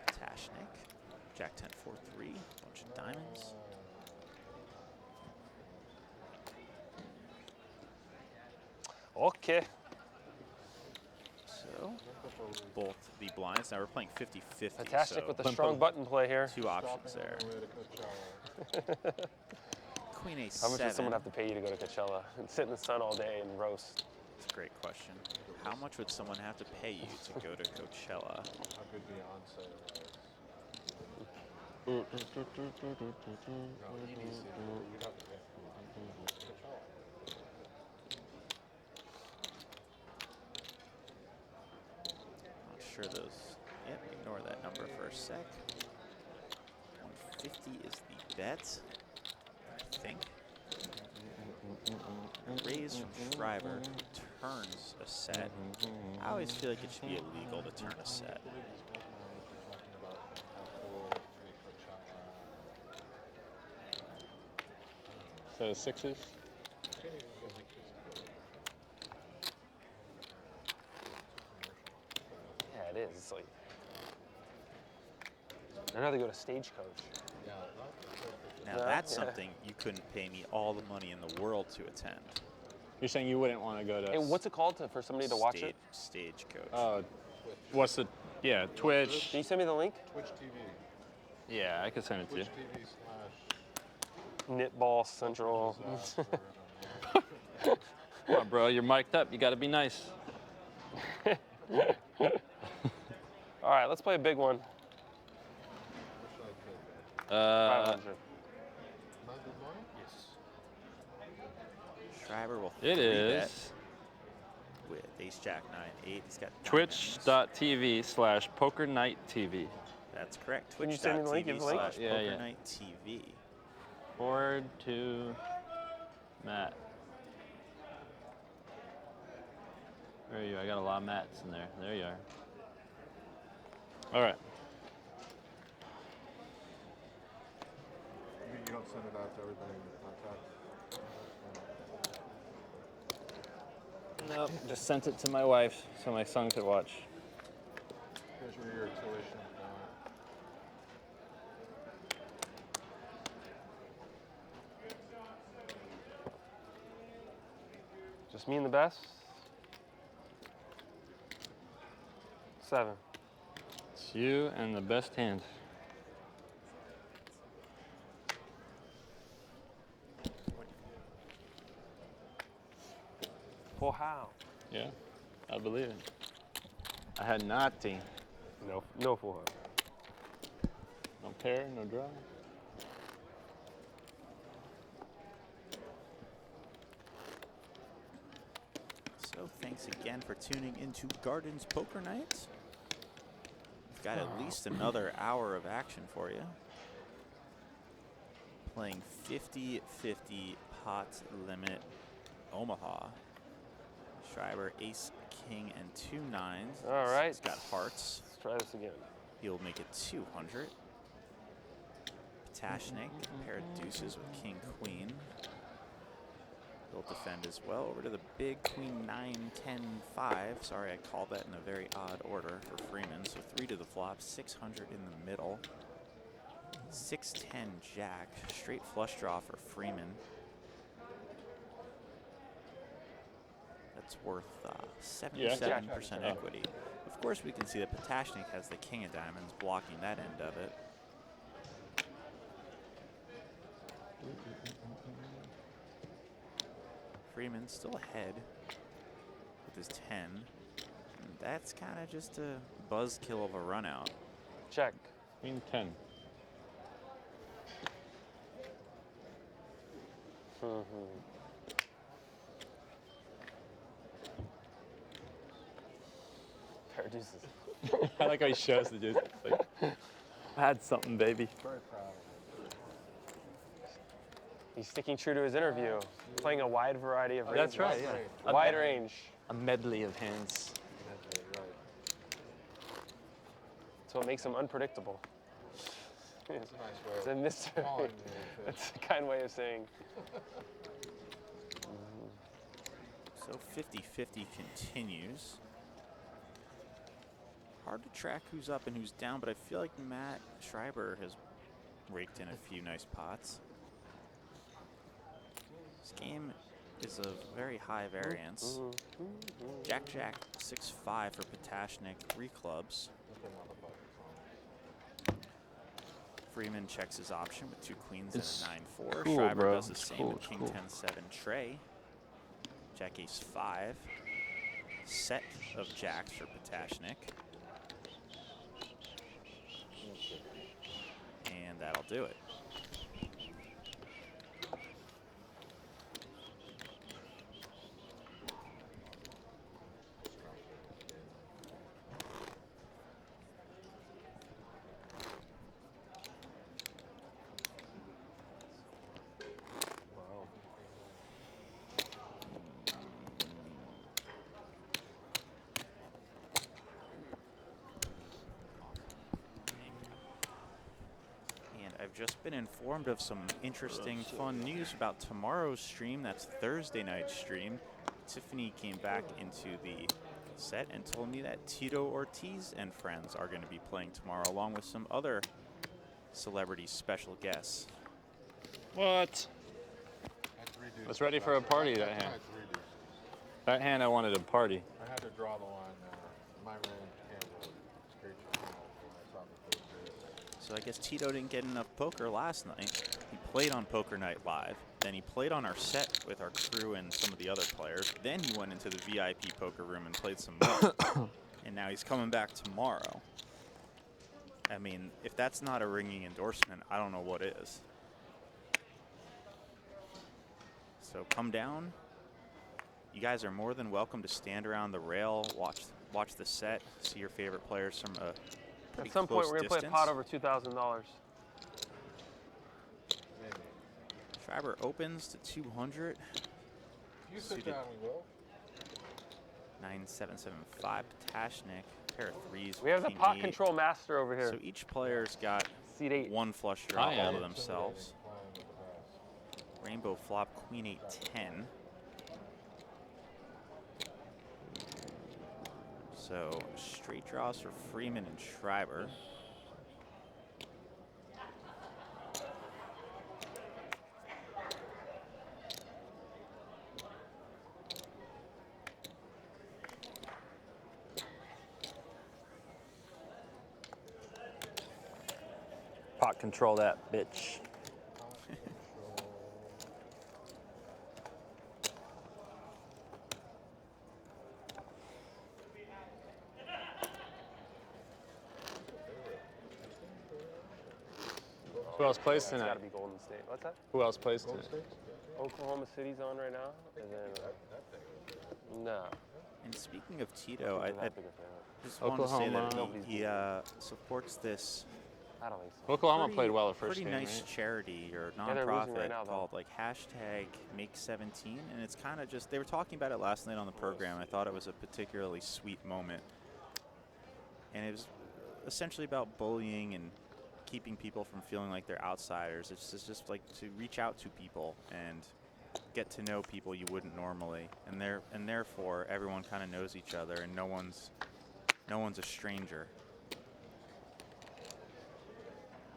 Tashnik, Jack 10-4-3, bunch of diamonds. Okay. So, both the blinds. Now we're playing 50-50. Fantastic so with the strong button play here. 2 options there. Queen A7. How much does someone have to pay you to go to Coachella and sit in the sun all day and roast? That's a great question. How much would someone have to pay you to go to Coachella? How good Beyonce was. Not sure those. Yep, ignore that number for a sec. 150 is the bet, I think. Raise from Schreiber, who turns a set. I always feel like it should be illegal to turn a set. So sixes. Yeah, it is. It's like I'd rather go to Stagecoach. Now Yeah, that's yeah. something you couldn't pay me all the money in the world to attend. You're saying you wouldn't want to go to? Hey, what's it called for somebody to watch it? Stagecoach. What's the? Yeah, Twitch. Can you send me the link? Twitch TV. Yeah, I could send it to you. Twitch TV Knitball Central. Come on, bro, you're mic'd up. You got to be nice. All right, let's play a big one. 500. Schreiber will It three-bet is with Ace Jack 9-8. He's got diamonds. twitch.tv/PokerNightTV. That's correct. Can you send me the link? Give the link? Yeah, yeah. Twitch.tv/PokerNightTV. Forward to Matt. Where are you? I got a lot of Matts in there. There you are. All right. You don't send it out to everybody in your contacts. Nope, just sent it to my wife so my son could watch. Here's where your tuition. Just me and the best. 7. It's you and the best hand. Full how? Yeah, I believe it. I had nothing. No full how. No pair, no draw. So thanks again for tuning into Gardens Poker Night. We've got at least another hour of action for you. Playing 50-50 pot limit Omaha. Schreiber, ace, king, and 2 9s. All right. He's got hearts. Let's try this again. He'll make it 200. Patashnik, pair of deuces with king, queen. He'll defend as well. Over to the big queen 9, 10, 5. Sorry, I called that in a very odd order for Freeman. So 3 to the flop, 600 in the middle. 6-10 jack, straight flush draw for Freeman. That's worth 77% equity. Of course, we can see that Patashnik has the king of diamonds blocking that end of it. Freeman still ahead with his 10. And that's kind of just a buzzkill of a run out. Check. Queen 10. Pair of deuces. I like how he shows the deuce. Like, I had something, baby. Very proud of He's sticking true to his interview, playing a wide variety of ranges. That's right, yeah. Wide range. A medley of hands. you. Right. So it makes him unpredictable. That's a nice way It's of a mystery. calling me a fish. That's a kind way of saying. So 50-50 continues. Hard to track who's up and who's down, but I feel like Matt Schreiber has raked in a few nice pots. This game is of very high variance. Jack, 6-5 for Patashnik, 3 clubs. Freeman checks his option with 2 queens It's and a 9-4. cool, Schreiber bro. does the It's same cool, with it's king cool. 10-7 Trey. Jack ace 5. Set of jacks for Patashnik. And that'll do it. just been informed of some interesting, fun news about tomorrow's stream. That's Thursday night's stream. Tiffany came back into the set and told me that Tito Ortiz and friends are going to be playing tomorrow, along with some other celebrity special guests. What? Was ready for a party, that hand. That hand, I wanted a party. I had to draw the line there. My range can't really screech it out when I saw the first. So I guess Tito didn't get enough poker last night. He played on Poker Night Live. Then he played on our set with our crew and some of the other players. Then he went into the VIP poker room and played some more. And now he's coming back tomorrow. I mean, if that's not a ringing endorsement, I don't know what is. So come down. You guys are more than welcome to stand around the rail, watch the set, see your favorite players from a pretty At some close point, we're going to play a pot over $2,000. Schreiber opens to 200. You sit down, we will. 9775. Patashnik. Pair of threes. We have the king pot eight. control master over here. So each player's got Seat 8. one flush draw I all am. to themselves. Rainbow flop, queen 8, 10. So straight draws for Freeman and Schreiber. Pot control that bitch. Who else plays It's tonight? got to be Golden State. What's that? Who else plays tonight? Oklahoma City's on right now. And then, no. And speaking of Tito, I Not big a fan. just want to say that Nobody's he supports this I don't think so. Oklahoma played well the first pretty game, nice right? charity or Yeah, they're losing nonprofit right now, though. called like hashtag Make 17, and it's kind of just, they were talking about it last night on the program. I thought it was a particularly sweet moment, and it was essentially about bullying and keeping people from feeling like they're outsiders. It's just like to reach out to people and get to know people you wouldn't normally, and therefore everyone kind of knows each other, and no one's a stranger.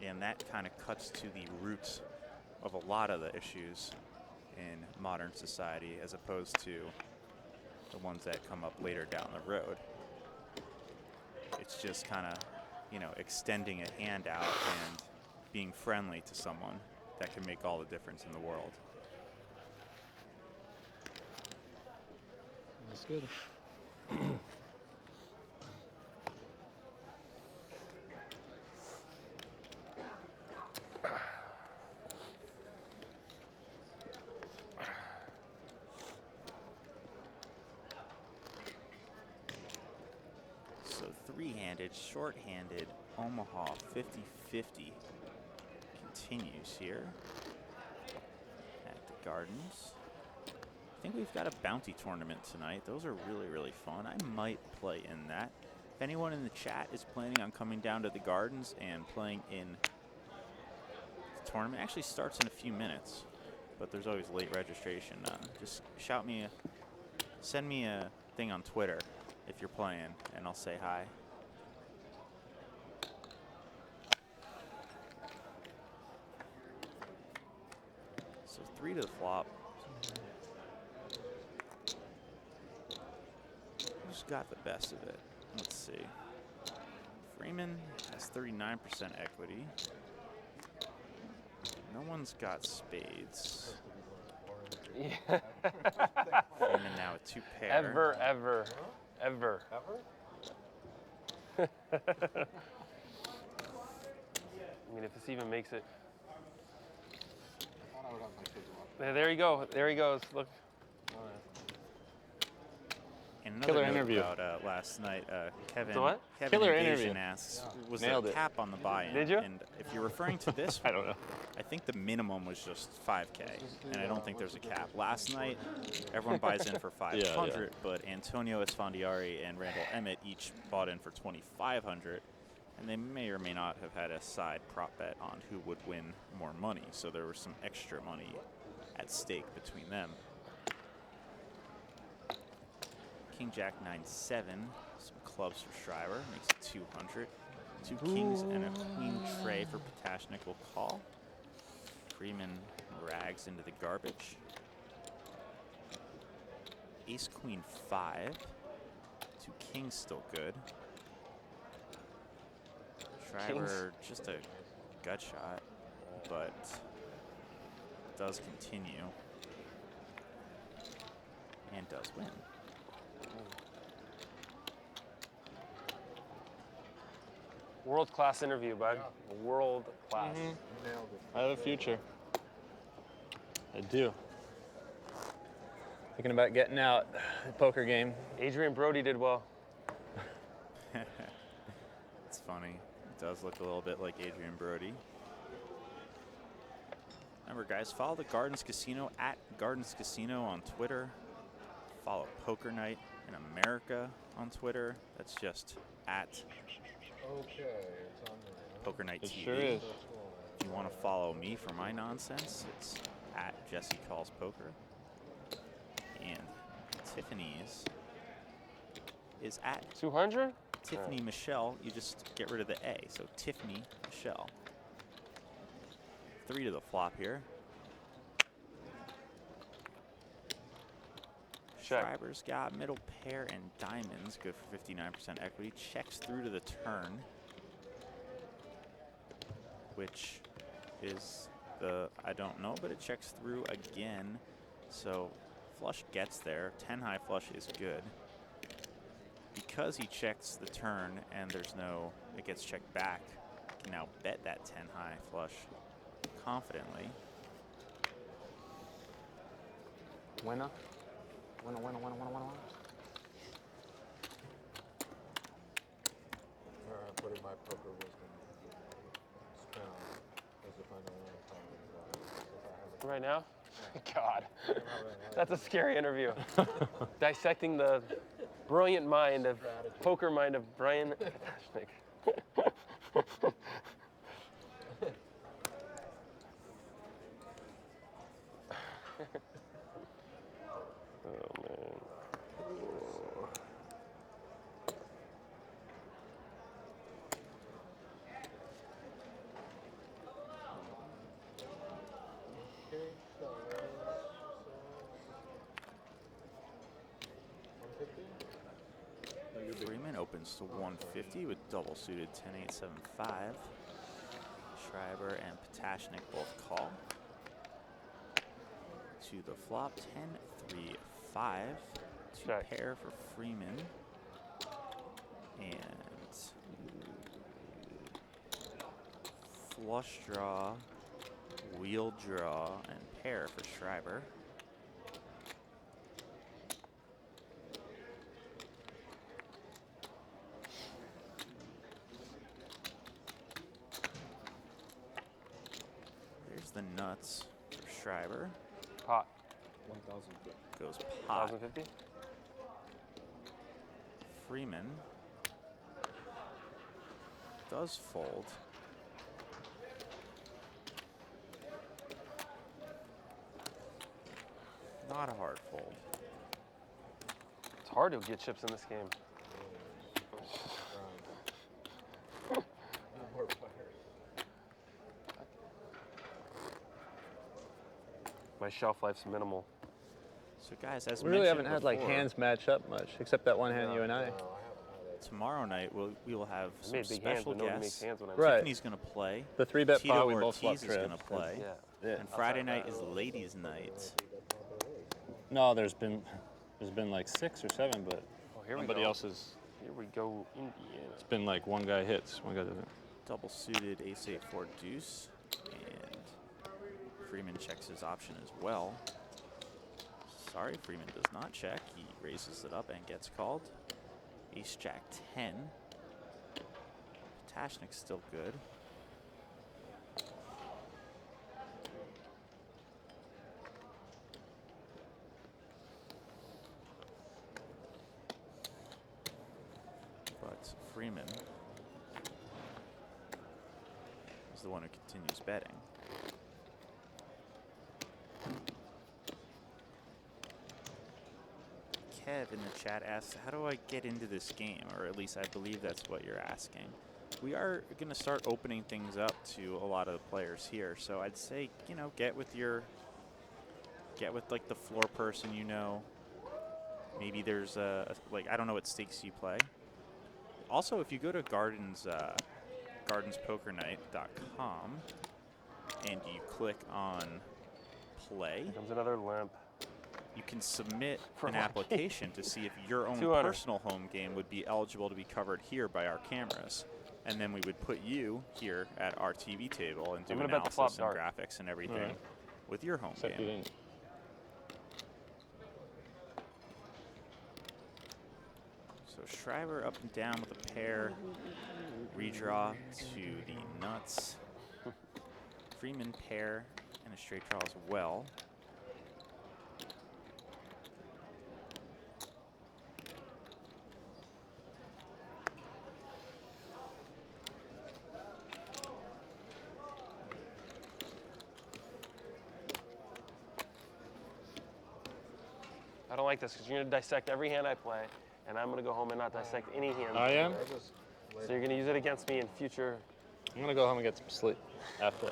And that kind of cuts to the roots of a lot of the issues in modern society, as opposed to the ones that come up later down the road. It's just kind of, extending a hand out and being friendly to someone that can make all the difference in the world. That's good. So three-handed, short-handed, Omaha 50-50 continues here at the Gardens. I think we've got a bounty tournament tonight. Those are really, really fun. I might play in that. If anyone in the chat is planning on coming down to the Gardens and playing in the tournament, it actually starts in a few minutes, but there's always late registration. Just send me a thing on Twitter if you're playing, and I'll say hi. So 3 to the flop. Who's got the best of it? Let's see. Freeman has 39% equity. No one's got spades. Yeah. Freeman now with 2 pair. Ever. I mean, if this even makes it. There you go. There he goes. Look. And another Killer note interview. about last night, Kevin. The what? Kevin Killer Invasion interview. asks, was Nailed there a it. cap on the buy-in? Did you? And if you're referring to this I don't know. I think the minimum was just 5K, and I don't think there's a cap. Last night, everyone buys in for 500, but Antonio Esfandiari and Randall Emmett each bought in for 2,500, And they may or may not have had a side prop bet on who would win more money, so there was some extra money at stake between them. King Jack 9-7, some clubs for Schreiber, makes it 200. Two kings and a queen tray for Patashnik will call. Freeman rags into the garbage. Ace Queen 5. Two kings still good. Schreiber just a gut shot, but does continue and does win. World-class interview, bud. World-class. Nailed it. I have a future. I do. Thinking about getting out the poker game. Adrian Brody did well. It's funny. It does look a little bit like Adrian Brody. Remember, guys, follow the Gardens Casino at Gardens Casino on Twitter. Follow Poker Night in America on Twitter. That's just at Okay, it's on there. Poker Night It TV. sure is. If you want to follow me for my nonsense, it's at Jesse Calls Poker. And Tiffany's is at 200? Tiffany Michelle. You just get rid of the A, so Tiffany Michelle. 3 to the flop here. Check. Schreiber's got middle pair and diamonds, good for 59% equity. Checks through to the turn, which is the, I don't know, but it checks through again. So flush gets there. 10 high flush is good. Because he checks the turn and there's no, it gets checked back, you can now bet that 10 high flush confidently. Winner. Winner. Putting my poker wisdom down as if I know what I'm talking about. Right now? God. That's a scary interview. Dissecting the brilliant mind of, poker mind of Brian Patashnik. Oh, man. Freeman opens to 150 with double suited 10-8-7-5. Schreiber and Patashnik both call. To the flop, 10-3-5. To Check. pair for Freeman. And flush draw, wheel draw, and pair for Schreiber. There's the nuts for Schreiber. Pot. 1,000. Goes pot. 1,050? Freeman does fold. Not a hard fold. It's hard to get chips in this game. My shelf life's minimal. So guys, as We really haven't mentioned had like before, hands match up much, except that one hand you and I. tomorrow night we will have I some made big hands, special but nobody makes guests. hands when I'm Right. Tiffany's going to play. The 3-bet Tito pot, we both swapped Ortiz is going to trips. play. Yeah. Yeah. And Friday night is ladies' night. No, there's been like 6 or 7, but Oh, here we nobody go. else is. Here we go, Indiana. It's been like one guy hits, one guy doesn't. Double suited ace-8 4 deuce, and Freeman checks his option as well. Sorry, Freeman does not check. He raises it up and gets called. Ace-Jack 10. Patashnik's still good. But Freeman the one who continues betting. Kev in the chat asks, how do I get into this game? Or at least I believe that's what you're asking. We are going to start opening things up to a lot of the players here. So I'd say, you know, get with like the floor person, you know. Maybe there's like, I don't know what stakes you play. Also, if you go to gardenspokernight.com and you click on play, Here comes another limp. you can submit For an my application to see if your own 200. personal home game would be eligible to be covered here by our cameras. And then we would put you here at our TV table and do I'm gonna bet the flop analysis and dark. graphics and everything Alright. with your home Except you game. didn't. So Schreiber up and down with a pair. Redraw to the nuts. Freeman pair and a straight draw as well. I don't like this because you're going to dissect every hand I play, and I'm going to go home and not dissect any hand. I am. So you're going to use it against me in future. I'm gonna go home and get some sleep after.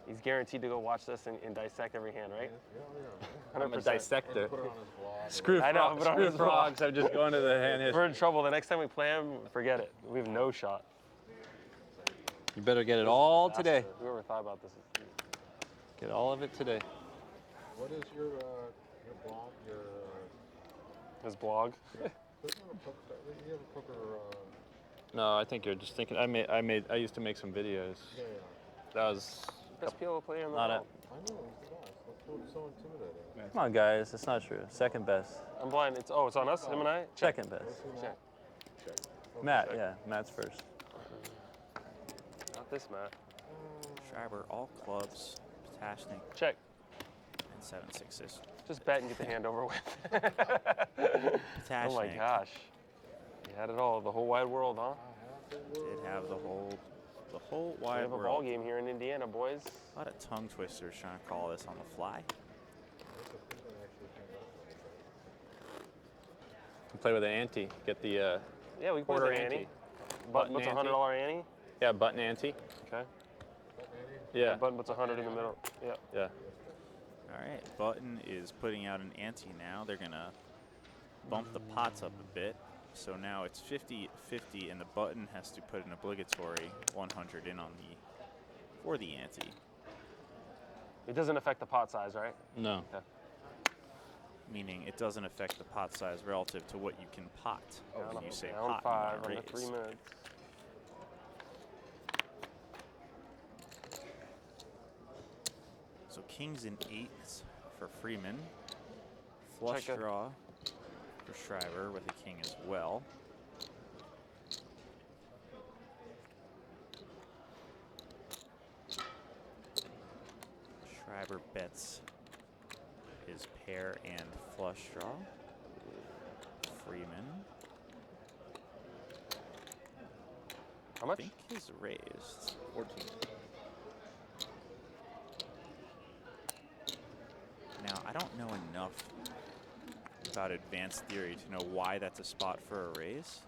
He's guaranteed to go watch this and dissect every hand, right? I'm a 100%. dissector. Put it on his blog. Screw I know, frogs. but on Screw his blog. frogs. I'm just going to the hand We're history. in trouble. The next time we play him, forget it. We have no shot. You better get it all today. Whoever thought about this is Get all of it today. What is your blog? his blog. There's not a poker. You have a poker. No, I think you're just thinking. I used to make some videos. Yeah. That was. Best PLO player in the Not world. I know he's the best. That's what's so intimidating. Come on, guys. It's not true. Second best. I'm blind. It's on us, him and I. Second best. Check. Matt. Yeah, Matt's first. Not this Matt. Schreiber all clubs, Patashnik, Check. and 7-6s. Just bet and get the hand over with. Patashnik Oh my gosh. You had it all. The whole wide world, huh? did have the whole We wide have a ball world. game here in Indiana, boys. A lot of tongue twisters trying to call this on the fly. Play with an ante. Get the Yeah, we can play quarter the ante. ante. Button Button puts ante. $100 ante. Yeah, button ante. Okay. Yeah. Button puts 100 in the middle. Yeah. Yeah. All right, Button is putting out an ante now. They're going to bump the pots up a bit. So now it's 50-50, and the Button has to put an obligatory 100 in on for the ante. It doesn't affect the pot size, right? No. Okay. Meaning it doesn't affect the pot size relative to what you can pot. When you say Down pot, 5 you under want to 3 raise. minutes. So kings and eights for Freeman. Flush Check it. draw for Schreiber with a king as well. Schreiber bets his pair and flush draw. Freeman. How I much? think he's raised. 14. Now, I don't know enough about advanced theory to know why that's a spot for a raise,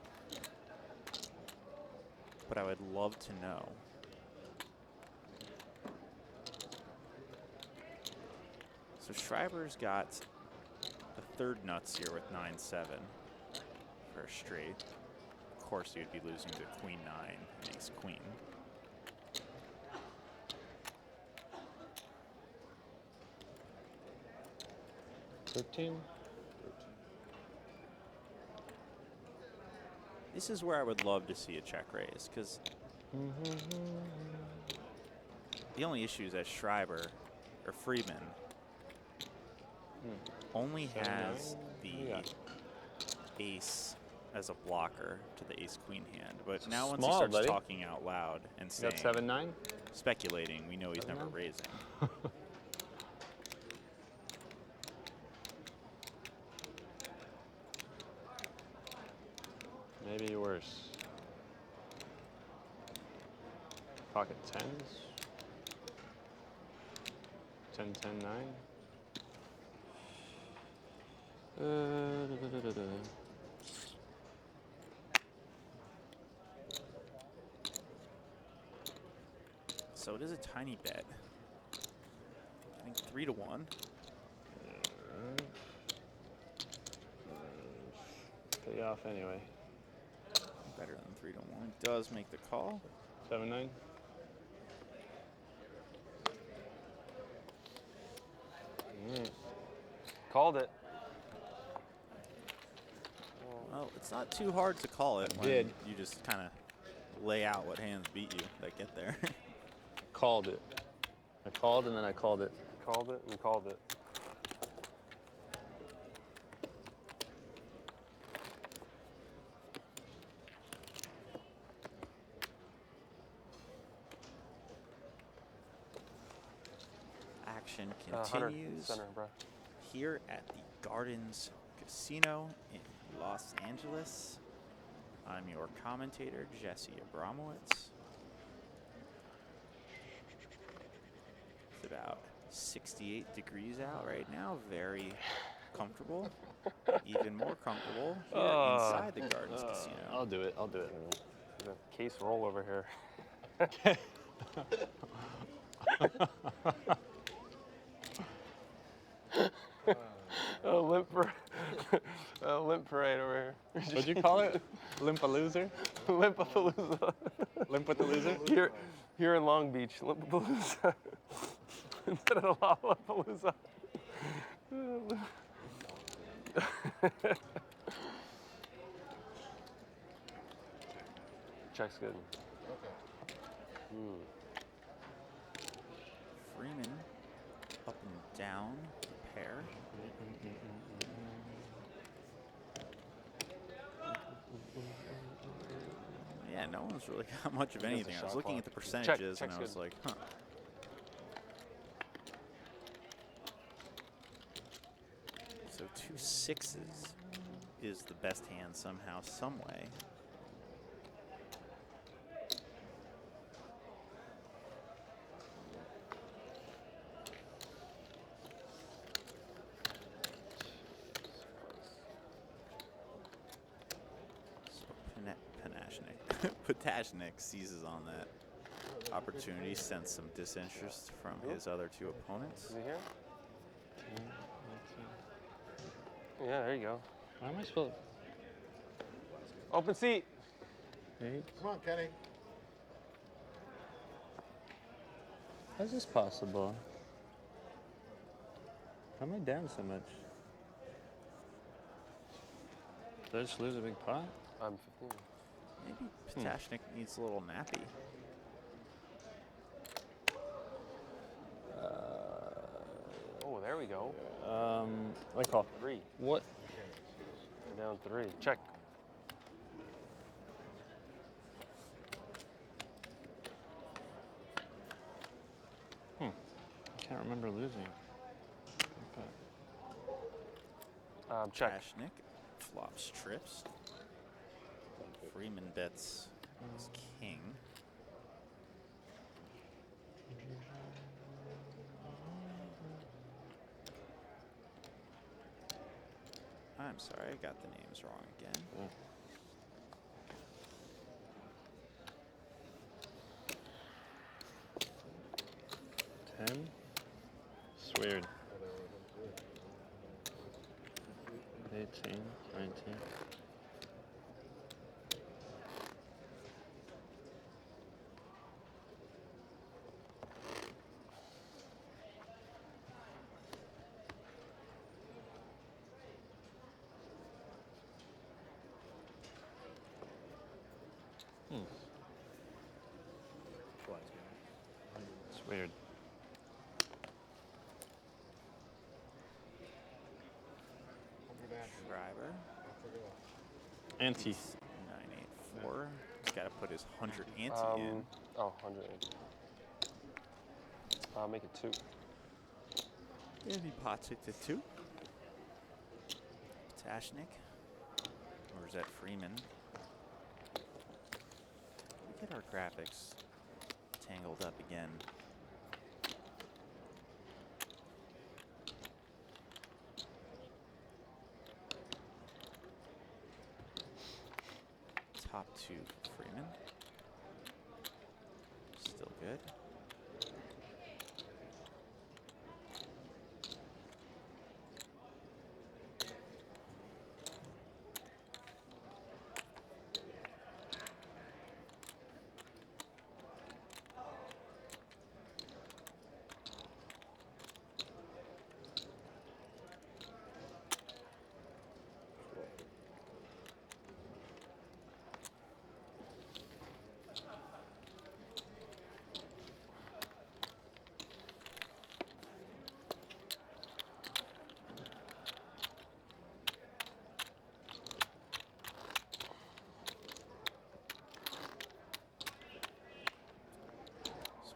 but I would love to know. So Schreiber's got the third nuts here with 9-7 for a straight. Of course, he would be losing to queen 9 and ace queen. This is where I would love to see a check raise, because the only issue is that Schreiber, or Freeman, only has the ace as a blocker to the ace-queen hand. But now once he small, starts buddy. talking out loud and You saying, got 7-9. speculating, we know he's never raising. Maybe worse. Pocket tens. 10, 10, 9. So it is a tiny bet. I think 3 to 1. Pay off anyway. Better than 3 to 1. Does make the call. 7, 9. Called it. Well, it's not too hard to call it when did. you just kind of lay out what hands beat you that get there. Called it. I called and then I called it. Called it and called it. Action 100 continues center, bro. here at the Gardens Casino in Los Angeles. I'm your commentator, Jesse Abramowitz. It's about 68 degrees out right now. Very comfortable. Even more comfortable here inside the Gardens Casino. I'll do it. I'll do it. There's a case roll over here. Limp parade over here. What'd you call it? Limpaloozer? Limpapalooza. Limp with the loser? Here in Long Beach, Limpapalooza. Instead of Lollapalooza. Check's good. Freeman up and down the pair. Yeah, no one's really got much of anything. I was looking at the percentages and I was like, huh. So 2 6s is the best hand somehow, some way. Potashnik seizes on that opportunity, sense some disinterest from his other 2 opponents. Is he here? Yeah, there you go. Why am I supposed Open seat. to? Come on, Kenny. How's this possible? How am I down so much? Did I just lose a big pot? I'm 15. Maybe Potashnik needs a little nappy. Oh, there we go. I call. 3. What? We're down 3. Check. I can't remember losing. Check. Potashnik flops trips. Freeman bets his king. I'm sorry, I got the names wrong again. 10. It's weird. 18, 19. It's weird. Driver. Ante. 984. He's got to put his 100 ante in. Oh, 100. I'll make it 2. And he pots it to 2. Potashnik. Or is that Freeman? We get our graphics. tangled up again. Top 2 Freeman. Still good.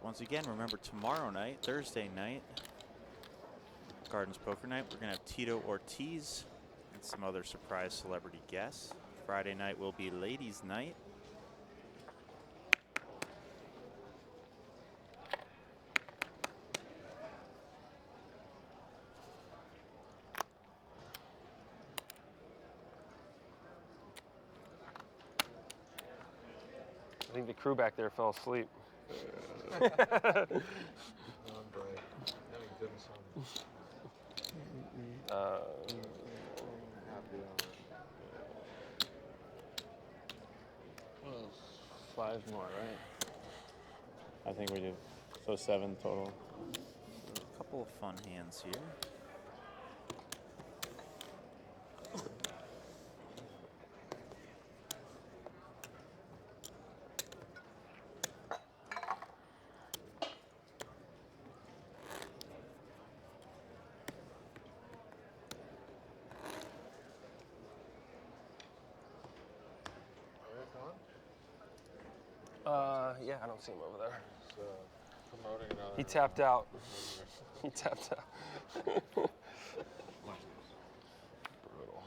Once again, remember tomorrow night, Thursday night, Gardens Poker Night, we're going to have Tito Ortiz and some other surprise celebrity guests. Friday night will be Ladies Night. I think the crew back there fell asleep. Well, 5 more, right? I think we do. So 7 total. A couple of fun hands here. Yeah, I don't see him over there. Promoting another. He tapped out. He tapped out. Brutal.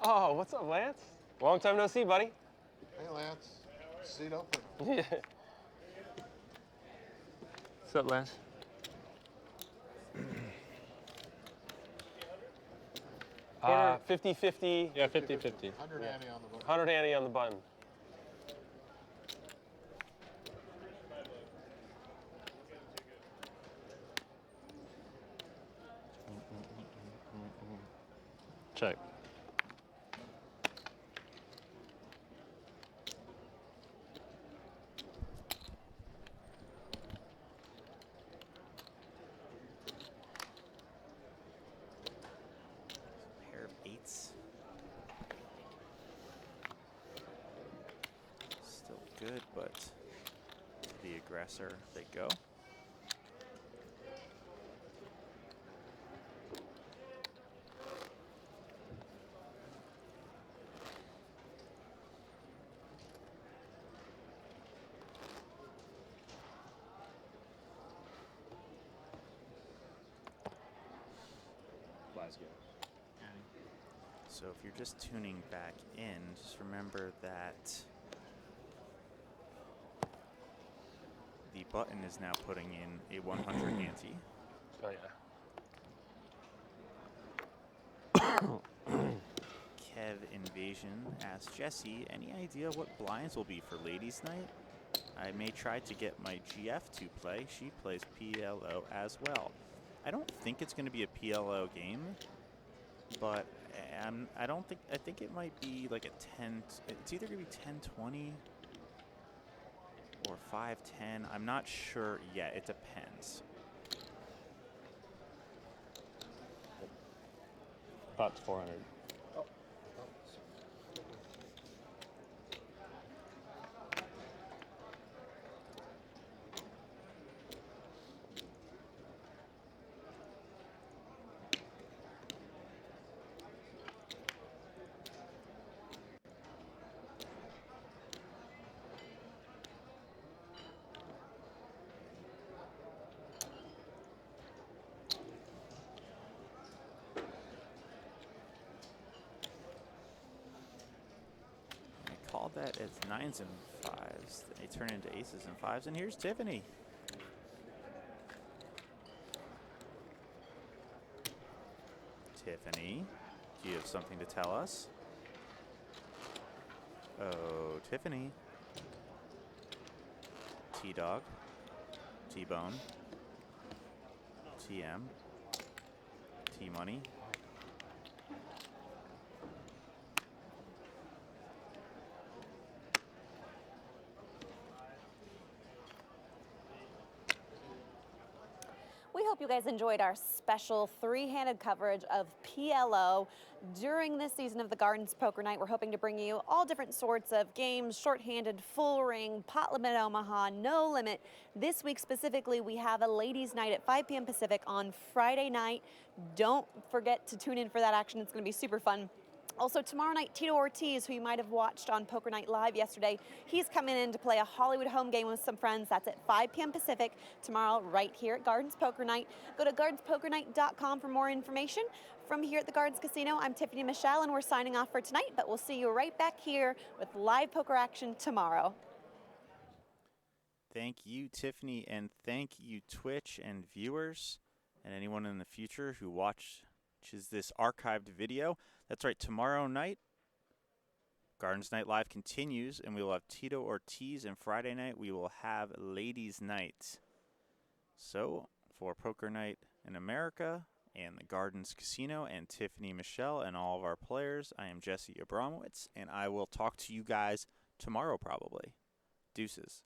Oh, what's up, Lance? Long time no see, buddy. Hey, Lance. Seat open. Yeah. What's up, Lance? 50-50. Yeah, 50-50. 100 ante on the book. 100 ante on the button. Check. Pair of 8s. Still good, but to the aggressor they go. So if you're just tuning back in, just remember that the button is now putting in a 100 ante. Oh, yeah. Kev Invasion asks Jesse, any idea what blinds will be for ladies' night? I may try to get my GF to play. She plays PLO as well. I don't think it's going to be a PLO game, but I think it might be like a 10, it's either going to be 10-20 or 5-10. I'm not sure yet. It depends. Pot's 400. called that as 9s and 5s. They turn into aces and 5s, and here's Tiffany. Tiffany, do you have something to tell us? Oh, Tiffany. T-Dog, T-Bone, TM, T-Money. We hope you guys enjoyed our special three-handed coverage of PLO during this season of the Gardens Poker Night. We're hoping to bring you all different sorts of games, short-handed, full ring, pot limit Omaha, no limit. This week specifically, we have a ladies' night at 5 p.m. Pacific on Friday night. Don't forget to tune in for that action. It's going to be super fun. Also, tomorrow night, Tito Ortiz, who you might have watched on Poker Night Live yesterday, he's coming in to play a Hollywood home game with some friends. That's at 5 p.m. Pacific tomorrow, right here at Gardens Poker Night. Go to gardenspokernight.com for more information. From here at the Gardens Casino, I'm Tiffany Michelle, and we're signing off for tonight, but we'll see you right back here with live poker action tomorrow. Thank you, Tiffany, and thank you, Twitch and viewers, and anyone in the future who watches this archived video. That's right, tomorrow night, Gardens Night Live continues, and we will have Tito Ortiz, and Friday night we will have Ladies Night. So, for Poker Night in America and the Gardens Casino and Tiffany Michelle and all of our players, I am Jesse Abramowitz, and I will talk to you guys tomorrow probably. Deuces.